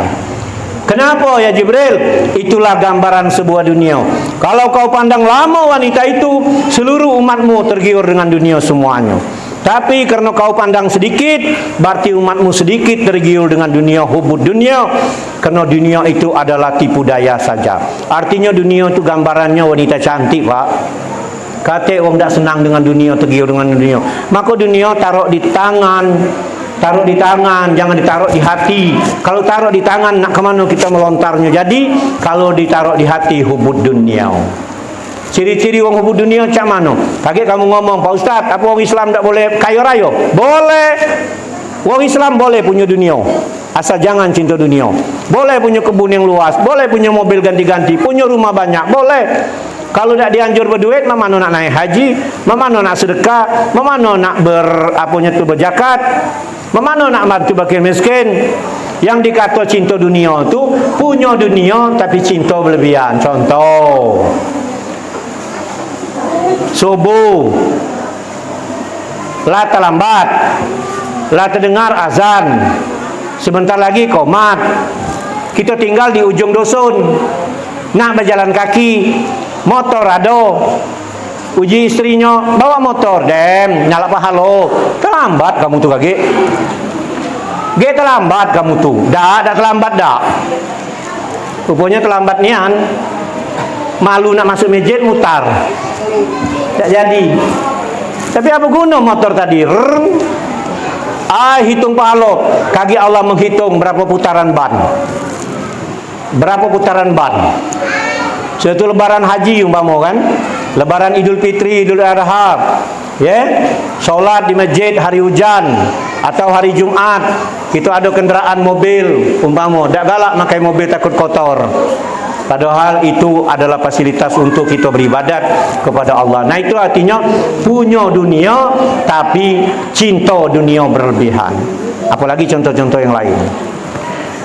Kenapa ya Jibril? Itulah gambaran sebuah dunia. Kalau kau pandang lama wanita itu, seluruh umatmu tergiur dengan dunia semuanya. Tapi karena kau pandang sedikit, berarti umatmu sedikit tergiur dengan dunia, hubud dunia. Karena dunia itu adalah tipu daya saja. Artinya dunia itu gambarannya wanita cantik, Pak. Kata orang tak senang dengan dunia, tergiur dengan dunia. Maka dunia taruh di tangan. Taruh di tangan, jangan ditaruh di hati. Kalau taruh di tangan, nak kemana kita melontarnya? Jadi, kalau ditaruh di hati, hubud dunia. Ciri-ciri orang hubud dunia macam mana? Kaget kamu ngomong, "Pak Ustaz, apa orang Islam tak boleh kaya raya?" Boleh. Orang Islam boleh punya dunia, asal jangan cinta dunia. Boleh punya kebun yang luas, boleh punya mobil ganti-ganti, punya rumah banyak, boleh. Kalau tak dianjur berduit, mana nak naik haji, mana nak sedekah, mana nak berzakat, mana nak bantu fakir miskin. Yang dikata cinta dunia itu punya dunia tapi cinta berlebihan. Contoh, subuh lah terlambat, lah terdengar azan, sebentar lagi qomat. Kita tinggal di ujung dusun, nak berjalan kaki, motor ada, Uji istrinya, bawa motor, dem, nyala pahalo. Terlambat kamu tuh kaki. Terlambat kamu tuh. Dah terlambat dah. Rupanya terlambat nian. Malu nak masuk masjid mutar. Tak jadi. Tapi apa guna motor tadi? Hitung pahalo. Kaki Allah menghitung berapa putaran ban. Berapa putaran ban. Satu lebaran haji umpama kan, lebaran Idul Fitri, Idul Adha, solat di masjid hari hujan atau hari Jumat, itu ada kendaraan mobil umpama, dak galak pakai mobil takut kotor. Padahal itu adalah fasilitas untuk kita beribadat kepada Allah. Nah, itu artinya punya dunia tapi cinta dunia berlebihan. Apalagi contoh-contoh yang lain.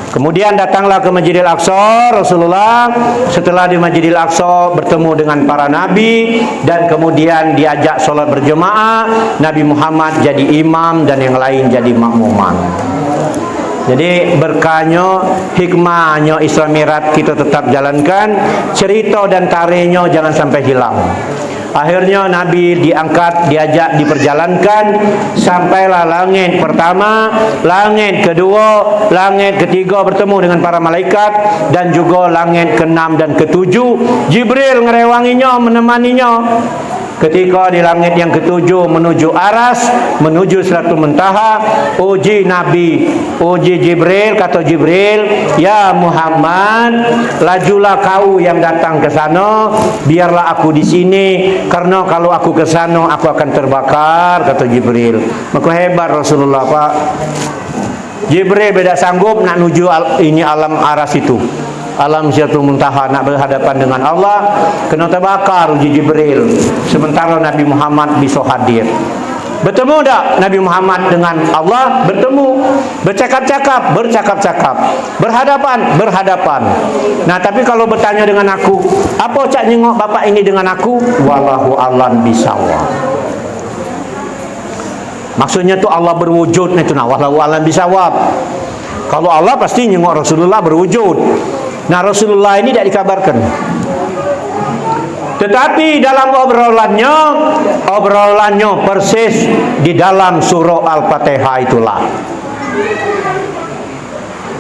Kemudian datanglah ke Masjidil Aqsa Rasulullah. Setelah di Masjidil Aqsa bertemu dengan para nabi dan kemudian diajak sholat berjemaah. Nabi Muhammad jadi imam dan yang lain jadi makmuman. Jadi berkahnya, hikmahnya Isra Mi'raj kita tetap jalankan. Cerita dan tarikhnya jangan sampai hilang. Akhirnya Nabi diangkat, diajak, diperjalankan sampailah langit pertama, langit kedua, langit ketiga bertemu dengan para malaikat dan juga langit ke-6 dan ke-7. Jibril ngerewanginya, menemaninya. Ketika di langit yang ke-7 menuju Aras, menuju Sidratul Muntaha, uji Nabi, uji Jibril, kata Jibril, ya Muhammad, lajulah kau yang datang ke sana, biarlah aku di sini, karena kalau aku ke sana aku akan terbakar, kata Jibril. Maka hebat Rasulullah, Pak. Jibril beda sanggup nak menuju ini alam Aras itu. Alam Sidratul Muntaha, nak berhadapan dengan Allah, kena terbakar uji Jibril. Sementara Nabi Muhammad bisa hadir. Bertemu tak Nabi Muhammad dengan Allah? Bertemu. Bercakap-cakap, berhadapan. Nah, tapi kalau bertanya dengan aku, apa cak nyengok bapak ini dengan aku? Wallahu a'lam bishawab. Maksudnya tu Allah berwujud, itu nah wallahu a'lam bishawab. Kalau Allah pasti nyengok Rasulullah berwujud. Nah, Rasulullah ini tidak dikabarkan. Tetapi dalam obrolannya persis di dalam surah Al-Fatihah itulah.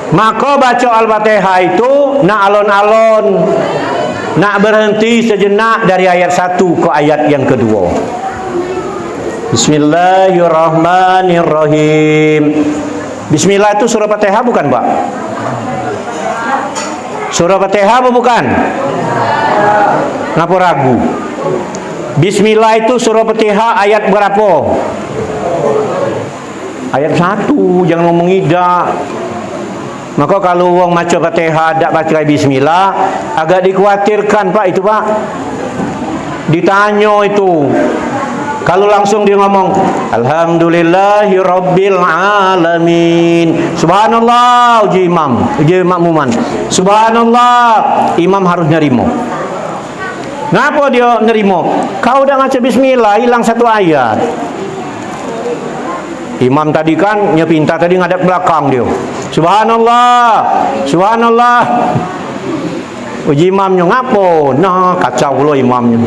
Maka baca Al-Fatihah itu nak alon-alon, nak berhenti sejenak dari ayat 1 ke ayat yang kedua. Bismillahirrahmanirrahim. Bismillah itu surah Fatihah bukan, Pak? Surah Fatihah apa bukan? Kenapa ragu? Bismillah itu surah Fatihah ayat berapa? Ayat 1, jangan ngomong ida. Maka kalau orang baca Fatihah tak baca Bismillah, agak dikhawatirkan, Pak, itu, Pak. Ditanya itu. Kalau langsung dia ngomong Alhamdulillahi Rabbil Alamin, Subhanallah, uji imam, uji makmuman, Subhanallah, imam harus nerimo. Kenapa dia nerimo? Kau udah baca Bismillah, hilang satu ayat. Imam tadi kan nyepinta tadi ngadap belakang dia, Subhanallah, Subhanallah. Uji imamnya ngapo? Nah, kacau lo imamnya.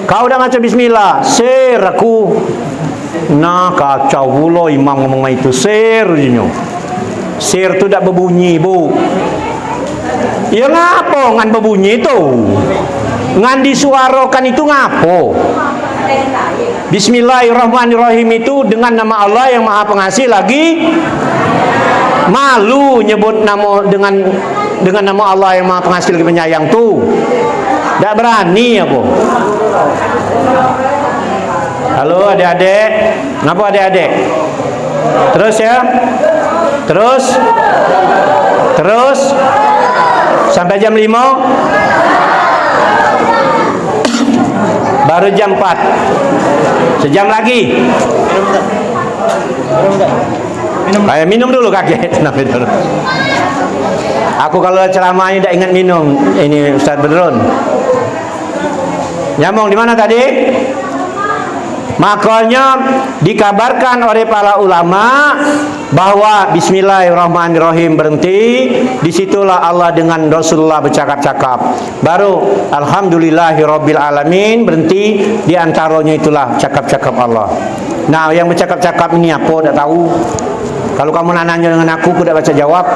Kau dah baca Bismillah, ser aku. Nah, kacau pula imam ngomong itu, ser jinyo. Ser tu tak berbunyi, Bu. Ya ngapo ngan berbunyi itu? Ngan disuarakan itu ngapo? Bismillahirrahmanirrahim itu dengan nama Allah yang Maha Pengasih lagi malu nyebut nama dengan nama Allah yang Maha Pengasih lagi penyayang tu. Tak berani apa? Halo adik-adik. Kenapa adik-adik? Terus ya. Terus sampai jam 5. Baru jam 4. Sejam lagi. Minum dulu kakek. Aku kalau ceramah ini tidak ingat minum. Ini Ustaz Bedrun. Nyambung di mana tadi? Makanya dikabarkan oleh para ulama bahwa bismillahirrahmanirrahim berhenti, disitulah Allah dengan Rasulullah bercakap-cakap. Baru alhamdulillahirabbil alamin berhenti, di antaranya itulah cakap-cakap Allah. Nah, yang bercakap-cakap ini apa? Tak tahu. Kalau kamu nanya dengan aku tak baca jawab.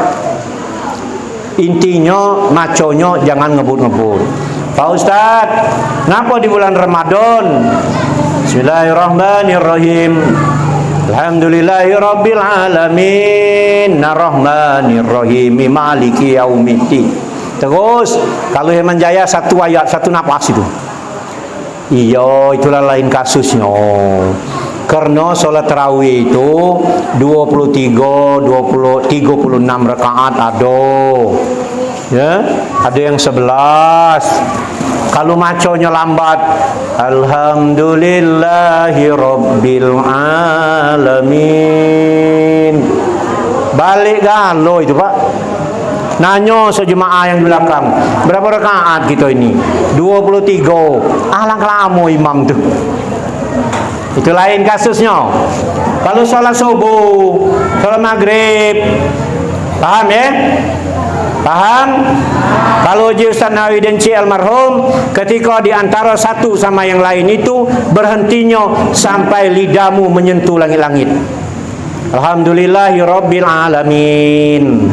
Intinya, maconya jangan ngebut-ngebut. Pak Ustaz, kenapa di bulan Ramadan? Bismillahirrahmanirrahim. Alhamdulillahirabbil alamin, arrahmanirrahim, maliki yaumiddin. Terus kalau yang menjaya satu ayat, satu napas itu. Iya, itulah lain kasusnya. Karena sholat tarawih itu 36 rakaat ada. Ya, ada yang 11. Kalau maconya lambat, alhamdulillahirabbil alamin. Balik galau itu, Pak. Nanya sejemaah yang di belakang, berapa rakaat kita ini? 23. Alang lama imam tuh. Itu lain kasusnya. Kalau sholat subuh, sholat maghrib, paham ya? Paham? Kalau Haji Ustaz Nawawi dan Cik almarhum, ketika di antara satu sama yang lain itu berhentinya sampai lidahmu menyentuh langit-langit. Alhamdulillahirabbil alamin.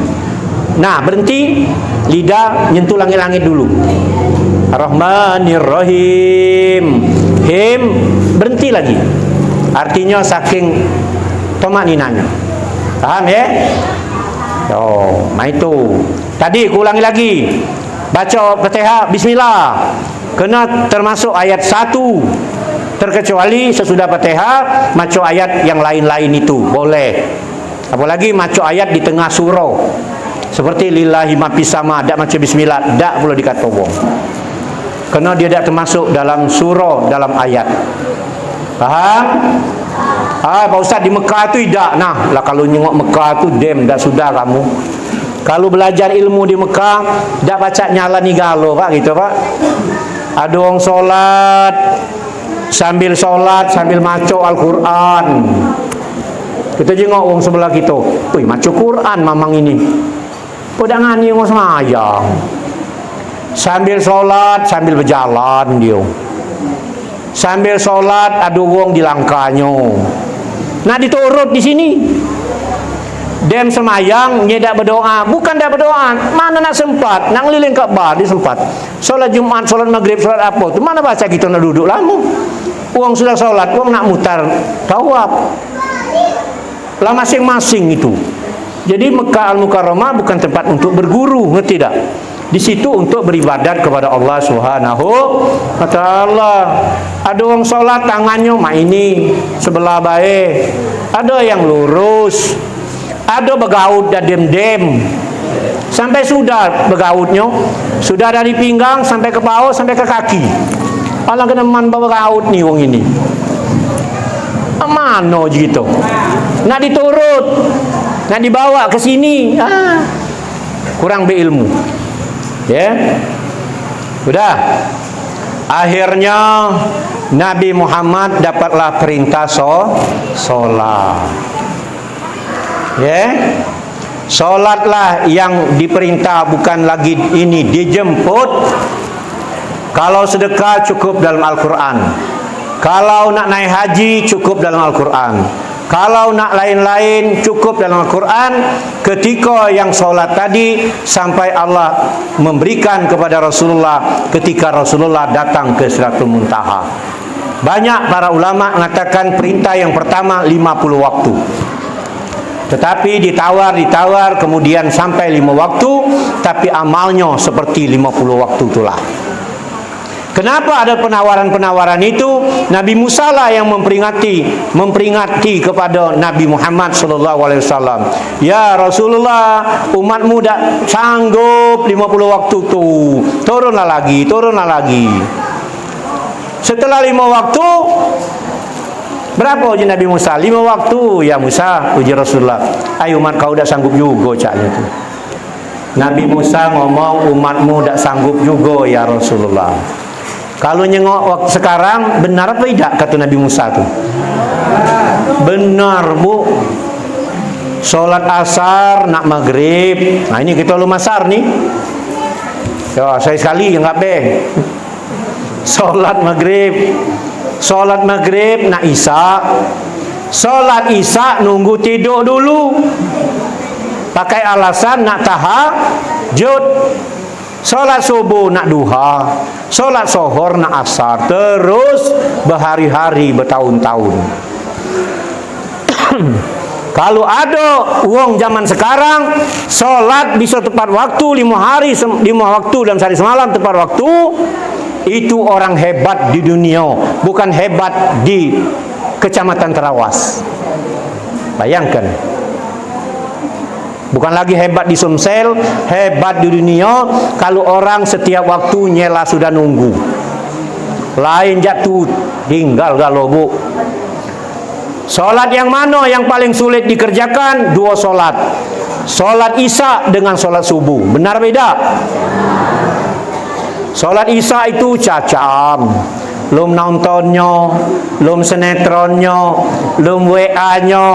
Nah, berhenti, lidah nyentuh langit-langit dulu. Ar-Rahmanir-Rahim. Him, berhenti lagi. Artinya saking tomaninanya. Paham ya? Oh, nah itu. Tadi aku ulangi lagi. Baca Fatihah bismillah. Kena termasuk ayat 1. Terkecuali sesudah Fatihah maca ayat yang lain-lain itu boleh. Apalagi maca ayat di tengah surah. Seperti lillahi ma fis sama, dak maca bismillah, dak perlu dikata wong. Karena dia tidak termasuk dalam surah, dalam ayat. Paham? Pak Ustaz di Mekah itu tidak. Nah, lah kalau nyengok Mekah itu dah sudah kamu. Kalau belajar ilmu di Mekah, tidak baca nyala nih galo, Pak, gitu, Pak. Ada orang sholat sambil maco Al-Quran. Kita jengok orang sebelah kita, wih, maco Quran mamang ini. Udah ngani orang semayang. Sambil sholat, sambil berjalan dia. Sambil sholat, ada wong di langkahnya. Nah, diturut di sini. Dem semayang, nyedak berdoa. Bukan dah berdoa. Mana nak sempat? Nak ngeliling Ka'bah, dia sempat. Sholat Jumat, sholat Maghrib, sholat apa tu? Mana baca kita nak duduk lama? Uang sudah sholat, uang nak mutar tawaf. Lah masing-masing itu. Jadi Mekah Al-Mukarramah bukan tempat untuk berguru, ngerti tak? Di situ untuk beribadat kepada Allah Subhanahu wa taala. Ada orang sholat tangannya mak ini sebelah baik. Ada yang lurus. Ada begaut dan dem-dem. Sampai sudah begautnya, sudah dari pinggang sampai ke bawah sampai ke kaki. Allah kena man bawa gaut nih wong ini. Mana gitu. Nak diturut, nak dibawa ke sini. Kurang berilmu. Ya. Sudah. Akhirnya Nabi Muhammad dapatlah perintah sholat. Ya. Sholatlah yang diperintah, bukan lagi ini dijemput. Kalau sedekah cukup dalam Al-Quran. Kalau nak naik haji cukup dalam Al-Quran. Kalau nak lain-lain cukup dalam Al-Quran. Ketika yang sholat tadi sampai Allah memberikan kepada Rasulullah ketika Rasulullah datang ke Sidratul Muntaha. Banyak para ulama mengatakan perintah yang pertama 50 waktu. Tetapi ditawar kemudian sampai 5 waktu, tapi amalnya seperti 50 waktu itulah. Kenapa ada penawaran-penawaran itu? Nabi Musa lah yang memperingati kepada Nabi Muhammad SAW. Ya Rasulullah, umatmu tak sanggup 50 waktu tu. Turunlah lagi. Setelah 5 waktu, berapa uji Nabi Musa? 5 waktu ya Musa, uji Rasulullah. Ayo umat kau tak sanggup juga caknya tu. Nabi Musa ngomong, umatmu tak sanggup juga ya Rasulullah. Kalau nyengok waktu sekarang, benar apa tidak kata Nabi Musa tu? Benar, Bu. Solat asar nak maghrib. Nah ini kita belum asar nih. Ya, saya sekali enggak be. Solat maghrib. Solat maghrib nak isya. Solat isya nunggu tidur dulu. Pakai alasan nak tahajud. Solat subuh nak duha. Solat zuhur nak asar. Terus berhari-hari, bertahun-tahun. Kalau ada uang zaman sekarang, solat bisa tepat waktu 5 waktu dalam sehari semalam tepat waktu, itu orang hebat di dunia, bukan hebat di Kecamatan Terawas. Bayangkan. Bukan lagi hebat di Sumsel, hebat di dunia kalau orang setiap waktu nyela sudah nunggu. Lain jatuh, tinggal galau, Bu. Solat yang mana yang paling sulit dikerjakan? 2 solat. Solat isya dengan solat subuh. Benar beda? Solat isya itu cacam. Lum nontonnya, lum sinetronnya, lum WA-nya,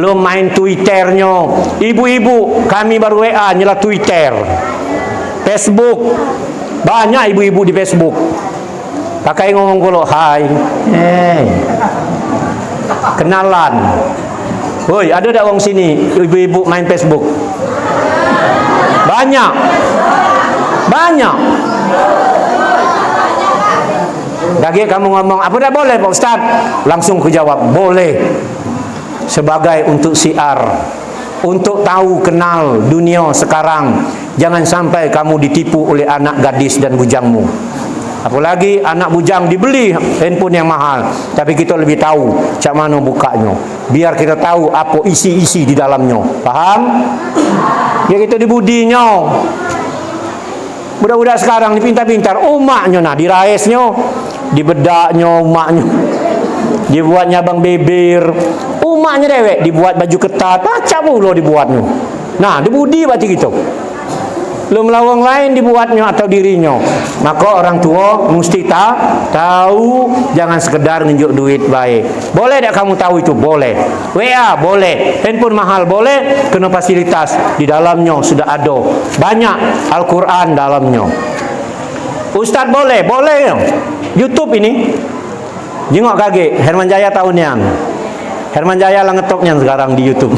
lum main Twitternya. Ibu-ibu, kami baru WA nyala Twitter, Facebook. Banyak ibu-ibu di Facebook. Pakai ngomong kalau hai, kenalan. Woi, ada tak orang sini ibu-ibu main Facebook? Banyak. Banyak. Lagi kamu ngomong, apa tak boleh Pak Ustaz? Langsung ku jawab, boleh. Sebagai untuk siar, untuk tahu kenal dunia sekarang. Jangan sampai kamu ditipu oleh anak gadis dan bujangmu. Apalagi anak bujang dibeli handphone yang mahal, tapi kita lebih tahu cak mana bukanya. Biar kita tahu apa isi-isi di dalamnya. Paham? Ya kita dibudinya. Budak-budak sekarang dipintar-pintar, umaknya nah diraisnya, dibedaknya umaknya, dibuatnya abang bibir, umaknya dewek dibuat baju ketat, pacak pula dibuatnya. Nah, dibudi berarti gitu. Belum lawang lain dibuatnya atau dirinya. Maka orang tua mesti tahu, jangan sekedar nunjuk duit baik. Boleh tak kamu tahu itu? Boleh. WA boleh, handphone mahal boleh, kena fasilitas di dalamnya sudah ada banyak Al-Quran dalamnya. Ustaz boleh, boleh. YouTube ini jengok kaget Herman Jaya tahunnya. Herman Jaya lah ngetopnya sekarang di YouTube.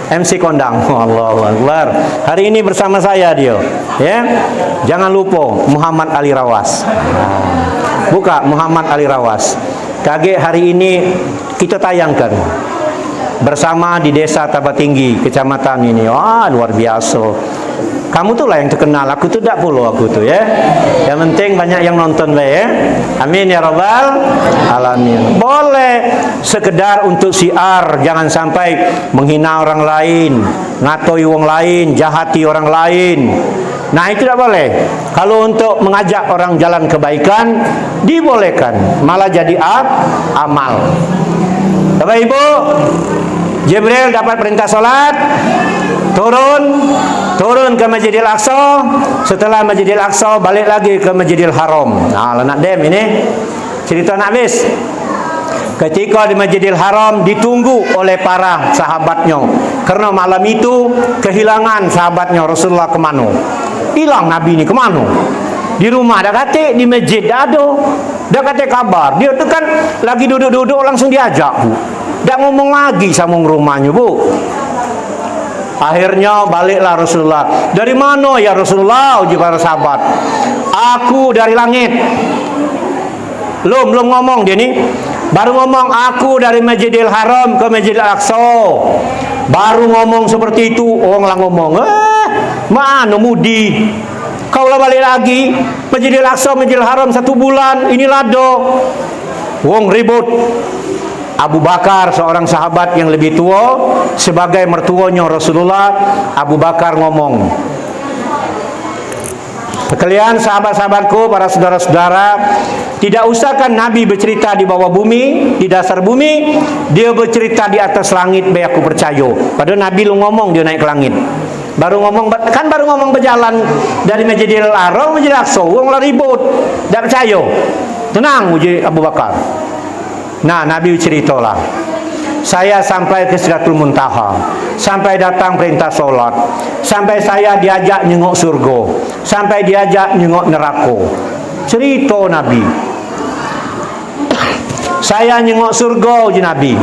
MC kondang. Allahu Akbar. Hari ini bersama saya dia. Ya. Jangan lupa Muhammad Ali Rawas. Buka Muhammad Ali Rawas. Kaget hari ini kita tayangkan bersama di Desa Tabatinggi, Kecamatan ini. Wah, luar biasa. Kamu tuh lah yang terkenal, aku tuh tak puluh aku tuh ya. Yang penting banyak yang nonton ya. Amin ya rabbal alamin. Boleh sekedar untuk siar, jangan sampai menghina orang lain, ngatoi orang lain, jahati orang lain. Nah itu tidak boleh. Kalau untuk mengajak orang jalan kebaikan dibolehkan, malah jadi amal. Bapak Ibu, Jibril dapat perintah salat, turun ke Masjidil Aqsa. Setelah Masjidil Aqsa balik lagi ke Masjidil Haram. Nah, nak dem ini cerita nak habis. Ketika di Masjidil Haram ditunggu oleh para sahabatnya, karena malam itu kehilangan sahabatnya Rasulullah kemana? Hilang Nabi ini kemana? Di rumah dah kata, di masjid dah ada. Dah kata kabar. Dia tu kan lagi duduk-duduk langsung diajak, Bu. Dah ngomong lagi sama rumahnya, Bu. Akhirnya baliklah Rasulullah. Dari mana ya Rasulullah? Uji para sahabat. Aku dari langit. Belum ngomong dia ni. Baru ngomong aku dari Masjidil Haram ke Masjidil Aqsa. Baru ngomong seperti itu, orang lah ngomong, mana mudi? Kau lah balik lagi Masjidil Aqsa, Masjidil Haram 1 bulan. Ini lado. Wong ribut. Abu Bakar, seorang sahabat yang lebih tua, sebagai mertuanya Rasulullah, Abu Bakar ngomong, sekalian sahabat-sahabatku, para saudara-saudara, tidak usahkan Nabi bercerita di bawah bumi, di dasar bumi, dia bercerita di atas langit, biar aku percaya. Padahal Nabi lu ngomong dia naik ke langit. Baru ngomong berjalan dari Masjidil Haram Masjidil Aqsa, wong lah ribut, tak percaya. Tenang uji Abu Bakar. Nah, Nabi ceritalah. Saya sampai ke Sidratul Muntaha, sampai datang perintah solat, sampai saya diajak nyengok surga, sampai diajak nyengok neraka. Cerita Nabi. Saya nyengok surga uji Nabi.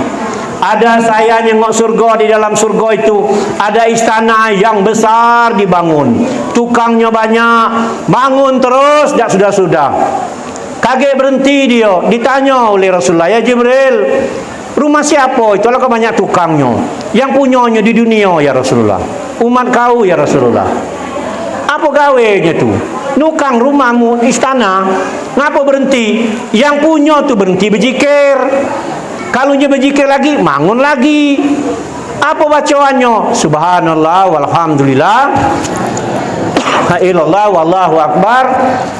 Ada saya nyengok surga, di dalam surga itu ada istana yang besar dibangun. Tukangnya banyak, bangun terus, tak sudah-sudah. Kaget berhenti dia, ditanya oleh Rasulullah, ya Jibril, rumah siapa itu? Lah banyak tukangnya. Yang punyanya di dunia ya Rasulullah. Umat kau ya Rasulullah. Apa gawenya tu? Nukang rumahmu istana, ngapa berhenti? Yang punya tu berhenti berzikir. Kalau dia berzikir lagi, bangun lagi. Apa bacaannya? Subhanallah walhamdulillah la ilallah wallahu akbar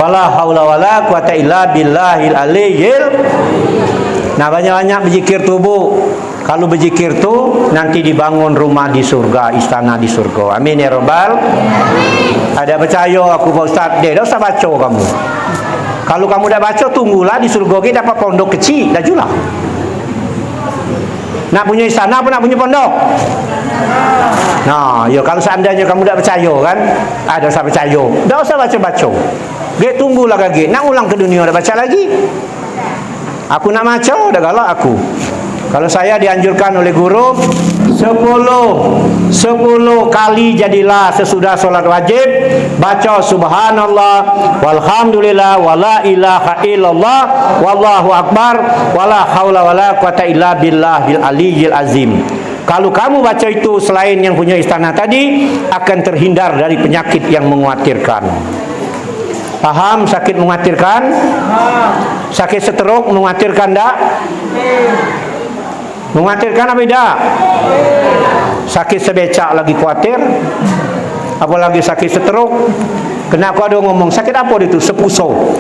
wala haula wala quwata illa billahil aliyyil. Nah, banyak-banyak berzikir tu Bu. Kalau berzikir tu nanti dibangun rumah di surga, istana di surga. Amin ya rabbal. Ada percaya aku Pak Ustaz, dia dah usah baca kamu. Kalau kamu dah baca, tunggulah di surga kita dapat pondok kecil dah julah. Nak punya istana apa nak punya pondok? Nah, ya kalau seandainya kamu tak percaya kan, ada usah percaya. Tak usah baca-baca. Dia tunggulah lagi. Nak ulang ke dunia dah baca lagi. Aku nak baca dah galak aku. Kalau saya dianjurkan oleh guru 10 kali jadilah sesudah solat wajib baca subhanallah walhamdulillah wala ilaha illallah wallahu akbar wala haula wala quwata illa billahil aliyyil azim. Kalau kamu baca itu selain yang punya istana tadi, akan terhindar dari penyakit yang mengkhawatirkan. Paham sakit mengkhawatirkan? Sakit stroke mengkhawatirkan tak? Mengkhawatirkan apa tidak? Sakit sebecak lagi khawatir, apalagi sakit stroke. Kenapa ada ngomong sakit apa itu? Sepuso.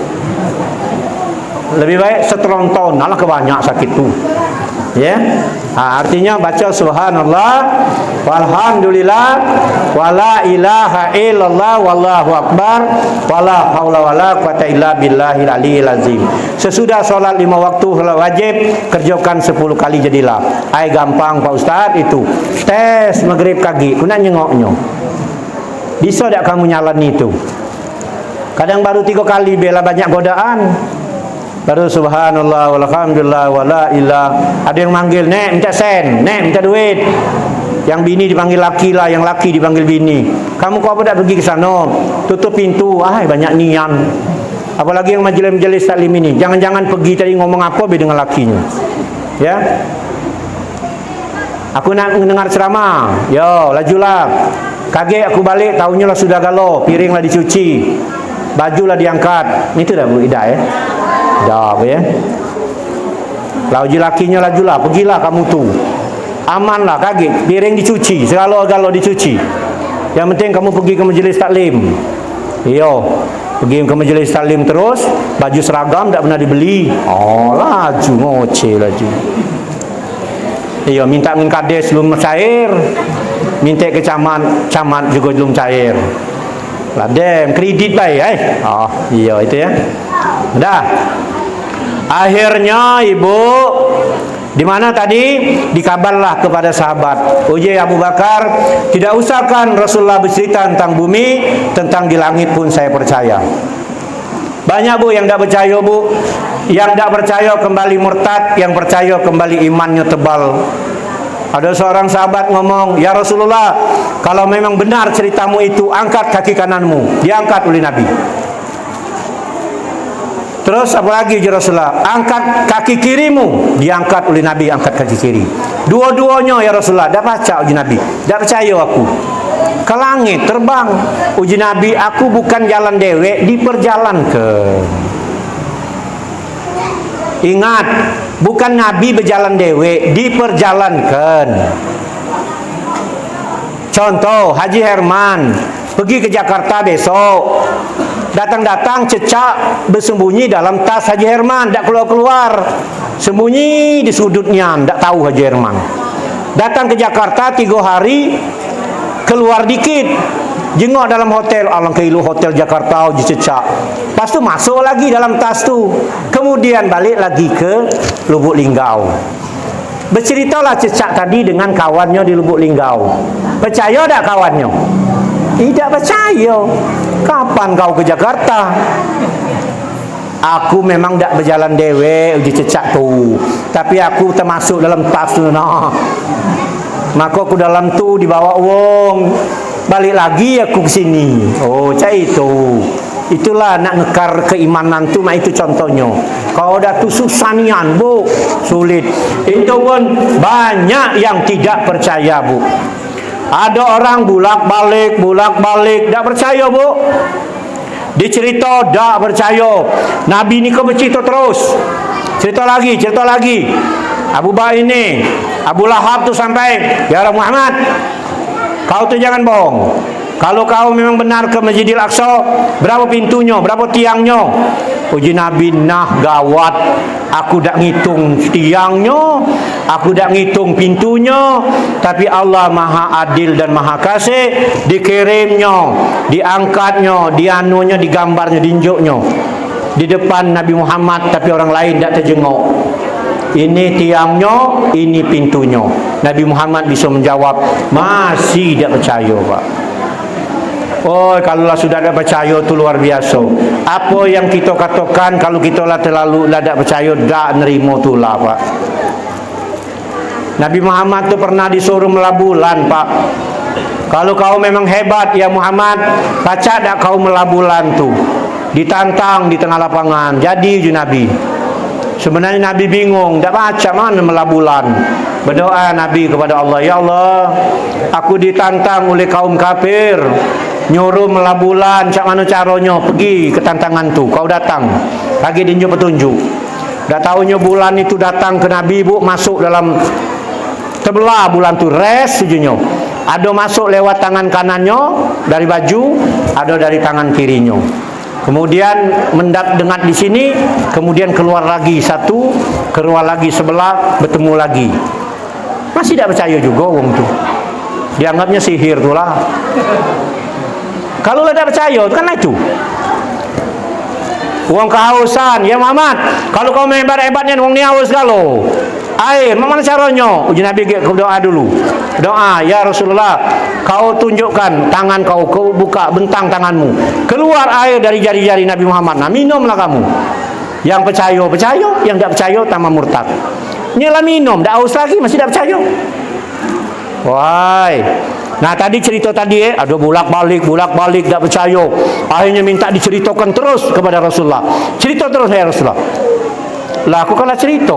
Lebih baik setronton. Alah kebanyak sakit tu. Ya. Artinya baca subhanallah walhamdulillah wala ilaha illallah wallahu akbar wala haula wala quwata illa billahil aliyil azim. Sesudah solat 5 waktu solat wajib, kerjakan 10 kali jadilah. Ai gampang Pak Ustaz itu. Tes maghrib kaki, ku nak nyengoknya. Bisa tak kamu nyalan itu? Kadang baru 3 kali bela banyak godaan. Baru subhanallah walhamdulillah wala ilah. Ada yang manggil, "Nek, minta sen, nek, minta duit." Yang bini dipanggil laki lah, yang laki dipanggil bini. Kamu kok apa tak pergi ke sana? Tutup pintu. Banyak nian. Apalagi yang majelis-majelis taklim ini. Jangan-jangan pergi tadi ngomong apa dengan lakinya. Ya. Aku nak mendengar ceramah. Yo, lajulah. Kaget aku balik, tahunya lah sudah galau, piring lah dicuci. Baju lah diangkat. Itu dah Bu Ida ya. Dah ya. Lauji lakinya lajulah, pergilah kamu tu. Amanlah, kaget, piring dicuci, segala-gala dicuci. Yang penting kamu pergi ke majlis taklim. Iyo, pergi ke majlis taklim terus, baju seragam tak pernah dibeli. Laju ngoceh laju. Iyo, minta dengan kades belum cair. Minta ke camat juga belum cair. Ladem, kredit baik iya itu ya. Dah. Akhirnya ibu di mana tadi dikabarlah kepada sahabat. Uji Abu Bakar, tidak usahkan Rasulullah bercerita tentang bumi, tentang di langit pun saya percaya. Banyak Bu yang tidak percaya Bu. Yang tidak percaya kembali murtad, yang percaya kembali imannya tebal. Ada seorang sahabat ngomong, "Ya Rasulullah, kalau memang benar ceritamu itu, angkat kaki kananmu." Diangkat oleh Nabi. Terus apa lagi ya Rasulullah? Angkat kaki kirimu. Diangkat oleh Nabi, angkat kaki kiri. Dua-duanya ya Rasulullah. Dah baca uji Nabi. Dah percaya aku. Ke langit terbang. Uji Nabi, aku bukan jalan dewek, diperjalankan. Ingat, bukan Nabi berjalan dewek, diperjalankan. Contoh, Haji Herman pergi ke Jakarta besok. Datang-datang cecak bersembunyi dalam tas Haji Herman, tak keluar-keluar. Sembunyi di sudutnya, tak tahu Haji Herman. Datang ke Jakarta 3 hari, ke keluar dikit, jengok dalam hotel, alangkah ilu hotel Jakarta uji cecak. Lepas tu masuk lagi dalam tas tu, kemudian balik lagi ke Lubuk Linggau. Berceritalah cecak tadi dengan kawannya di Lubuk Linggau. Percaya tak kawannya? Tidak percaya. Kapan kau ke Jakarta? Aku memang tak berjalan dewe uji cecak tu, tapi aku termasuk dalam tas tu nah. Maka aku dalam tu dibawa wong. Balik lagi aku ke sini. Oh, cak itu. Itulah nak ngekar keimanan tu, mak itu contohnya. Kau dah tu susah nian, Bu. Sulit. Itu pun banyak yang tidak percaya, Bu. Ada orang bulak-balik tak percaya, Bu. Dicerita tak percaya. Nabi ni kau bercerita terus. Cerita lagi. Abu Bakar ini, Abu Lahab tu sampai, ya Muhammad, kau tu jangan bohong. Kalau kau memang benar ke Masjidil Aqsa, berapa pintunya, berapa tiangnya? Uji Nabi, nah gawat. Aku dak ngitung tiangnya, aku dak ngitung pintunya, tapi Allah Maha Adil dan Maha Kasih, dikirimnya, diangkatnya, dianunya, digambarnya, dinjuknya di depan Nabi Muhammad, tapi orang lain tak terjenguk. Ini tiangnya, ini pintunya. Nabi Muhammad bisa menjawab, masih tak percaya, Pak. Oh, kalau sudah ada percaya tu luar biasa. Apa yang kita katakan kalau kita lah terlalu tak percaya, tak nerima tu lah, Pak. Nabi Muhammad tu pernah disuruh melabulan, Pak. Kalau kau memang hebat ya Muhammad, baca tak kau melabulan tu. Ditantang di tengah lapangan. Jadi uji Nabi. Sebenarnya Nabi bingung, tak baca mana melabulan. Berdoa Nabi kepada Allah, ya Allah, aku ditantang oleh kaum kafir, nyuruh melabulan, cak mana caranya, pergi ke tantangan tu, kau datang, bagi dinjuk petunjuk. Dah tahunya bulan itu datang ke Nabi, Bu, masuk dalam terbelah bulan tu, res sujudnya. Ada masuk lewat tangan kanannya dari baju, ada dari tangan kirinya. Kemudian mendengat di sini, kemudian keluar lagi satu, keluar lagi sebelah, bertemu lagi. Masih tidak percaya juga wong tu. Dianggapnya sihir tu lah. Kalau tidak percaya, kan itu. Wong kehausan, ya Muhammad, kalau kau hebat-hebatnya wong ni haus kalau. Air, mana caranya? Uji Nabi doa dulu. Doa, ya Rasulullah, kau tunjukkan tangan kau buka bentang tanganmu. Keluar air dari jari-jari Nabi Muhammad. Nah, minumlah kamu. Yang percaya, yang tidak percaya tambah murtad. Nyalah minum, dah haus lagi masih tidak percaya. Wah. Nah, tadi cerita tadi ada bolak-balik tak percaya. Akhirnya minta diceritakan terus kepada Rasulullah. Cerita terus ya Rasulullah. Lah aku kalah cerita.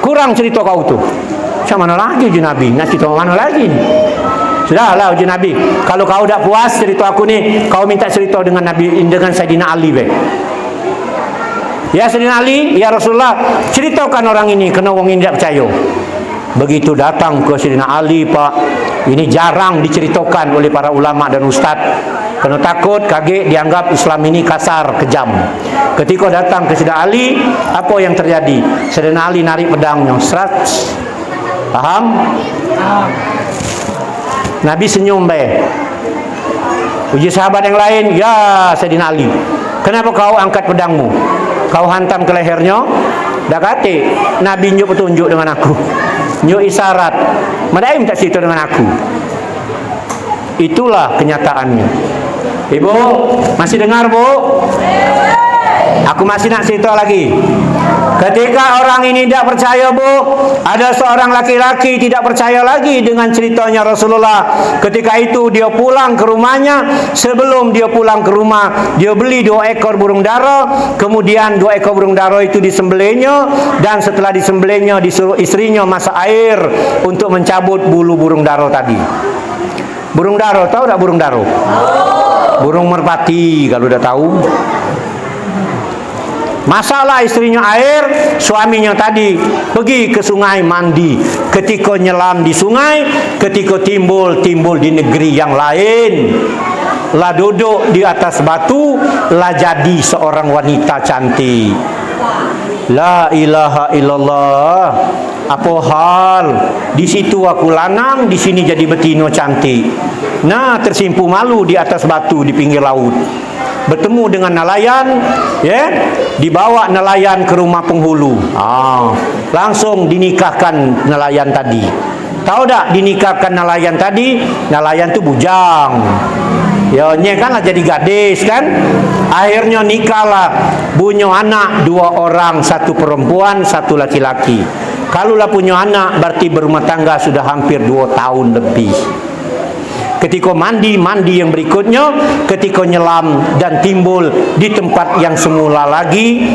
Kurang cerita kau tu. Macam mana lagi uji Nabi? Nak cerita mana lagi? Sudahlah uji Nabi. Kalau kau dah puas cerita aku ni, kau minta cerita dengan Nabi, dengan Sayyidina Ali be. Ya Sayyidina Ali, ya Rasulullah, ceritakan orang ini, kena orang ini tak percaya. Begitu datang ke Sayyidina Ali, Pak, ini jarang diceritakan oleh para ulama dan ustaz. Kena takut, kaget, dianggap Islam ini kasar, kejam. Ketika datang ke Sayyidina Ali, apa yang terjadi? Sayyidina Ali narik pedangnya, serat. Paham? Nabi senyum be. Uji sahabat yang lain, ya Sayyidina Ali, kenapa kau angkat pedangmu? Kau hantam ke lehernya? Dah kata Nabi nyuk petunjuk dengan aku, nyuk isyarat, madai minta cerita dengan aku. Itulah kenyataannya. Ibu masih dengar, Bu? Aku masih nak cerita lagi. Ketika orang ini tidak percaya, Bu, ada seorang laki-laki tidak percaya lagi dengan ceritanya Rasulullah. Ketika itu dia pulang ke rumahnya. Sebelum dia pulang ke rumah, dia beli 2 ekor burung dara. Kemudian 2 ekor burung dara itu disembelihnya, dan setelah disembelihnya disuruh istrinya masak air untuk mencabut bulu burung dara tadi. Burung dara, tahu tak burung dara? Burung merpati kalau udah tahu. Masalah istrinya air, suaminya tadi pergi ke sungai mandi. Ketika nyelam di sungai, ketika timbul di negeri yang lain, lah duduk di atas batu, lah jadi seorang wanita cantik. La ilaha illallah. Apa hal? Di situ aku lanang, di sini jadi betino cantik. Nah, tersimpu malu di atas batu di pinggir laut. Bertemu dengan nelayan, ya, dibawa nelayan ke rumah penghulu. Langsung dinikahkan nelayan tadi. Tahu tak dinikahkan nelayan tadi? Nelayan tu bujang. Ya, kan lah jadi gadis kan. Akhirnya nikahlah, punya anak 2 orang, 1 perempuan, 1 laki-laki. Kalaulah punya anak berarti berumah tangga sudah hampir 2 tahun lebih. Ketika mandi yang berikutnya, ketika nyelam dan timbul di tempat yang semula lagi,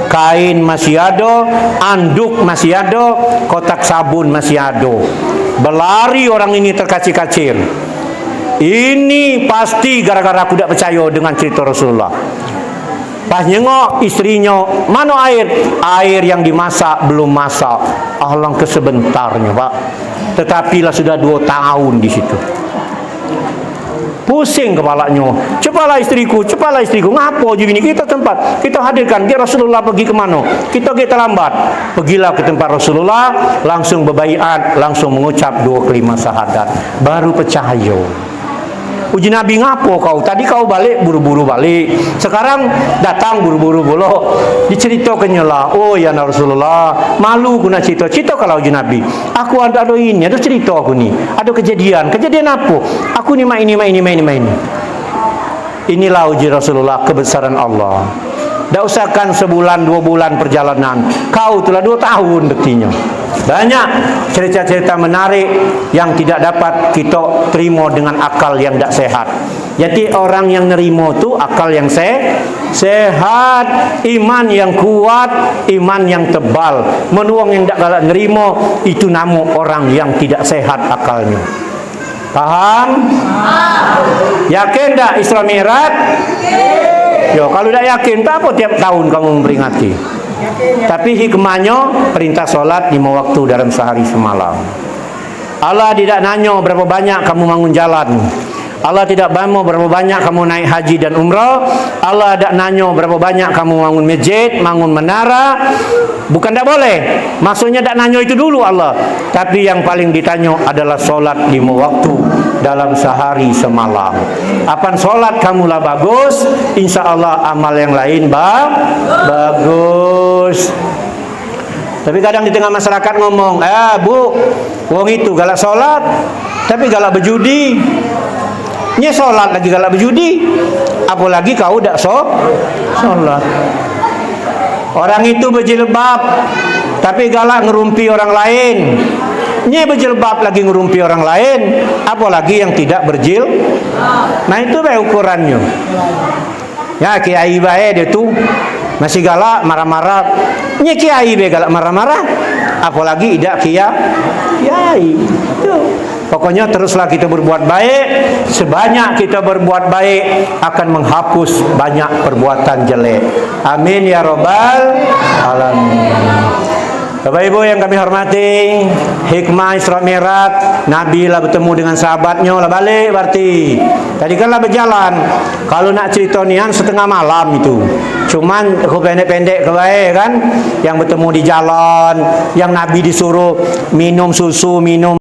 kain masih ada, anduk masih ada, kotak sabun masih ada. Berlari orang ini terkacir-kacir. Ini pasti gara-gara aku tidak percaya dengan cerita Rasulullah. Pas nyengok istrinya, mana air? Air yang dimasak belum masak. Alangkah kesebentarnya, Pak. Tetapi lah sudah 2 tahun di situ. Pusing kepalanya. Cepatlah istriku. Ngapa je gini? Kita tempat, kita hadirkan. Dia Rasulullah pergi ke mana? Kita terlambat. Pergilah ke tempat Rasulullah, langsung berbaiat, langsung mengucap 2 kalimat syahadat. Baru percaya. Uji Nabi, ngapo kau? Tadi kau balik buru-buru balik. Sekarang datang buru-buru pula. Diceritakannya lah. Oh ya Rasulullah, malu aku nak cerita. Cerita kalau uji Nabi. Aku ada ini, ada cerita aku ni. Ada kejadian. Kejadian apa? Aku ni main. Inilah uji Rasulullah, kebesaran Allah. Tak usahkan sebulan 2 bulan perjalanan. Kau telah 2 tahun buktinya. Banyak cerita-cerita menarik yang tidak dapat kita terima dengan akal yang tak sehat. Jadi orang yang nerima tu akal yang sehat, iman yang kuat, iman yang tebal. Menuang yang tak galak nerima, itu nama orang yang tidak sehat akalnya. Paham? Yakin tak Isra Mi'raj? Yo, kalau tak yakin, tak apa tiap tahun kamu memperingati. Tapi hikmahnya perintah solat 5 waktu dalam sehari semalam. Allah tidak nanya berapa banyak kamu bangun jalan. Allah tidak bantu berapa banyak kamu naik haji dan umrah. Allah tidak nanya berapa banyak kamu bangun masjid, bangun menara. Bukan tak boleh. Maksudnya tak nanya itu dulu Allah. Tapi yang paling ditanya adalah solat 5 waktu dalam sehari semalam. Apaan solat kamulah bagus, insya Allah amal yang lain bagus. Tapi kadang di tengah masyarakat ngomong, bu, wong itu galak solat, tapi galak berjudi. Nya solat lagi galak berjudi, apalagi kau tak solat. Orang itu berjilbab, tapi galak ngerumpi orang lain. Nya berjilbab lagi ngerumpi orang lain, apalagi yang tidak Nah itu baik ukurannya. Ya kiai bae dia tu masih galak marah-marah. Nya kiai bae galak marah-marah, apalagi tidak kiai. Pokoknya teruslah kita berbuat baik. Sebanyak kita berbuat baik akan menghapus banyak perbuatan jelek. Amin ya rabbal alamin. Bapak Ibu yang kami hormati, hikmah Isra Mi'raj, Nabi lah bertemu dengan sahabatnya lah balik berarti. Tadi kan lah berjalan. Kalau nak cerita nian setengah malam itu. Cuman pendek-pendek kebaik kan, yang bertemu di jalan, yang Nabi disuruh minum susu, minum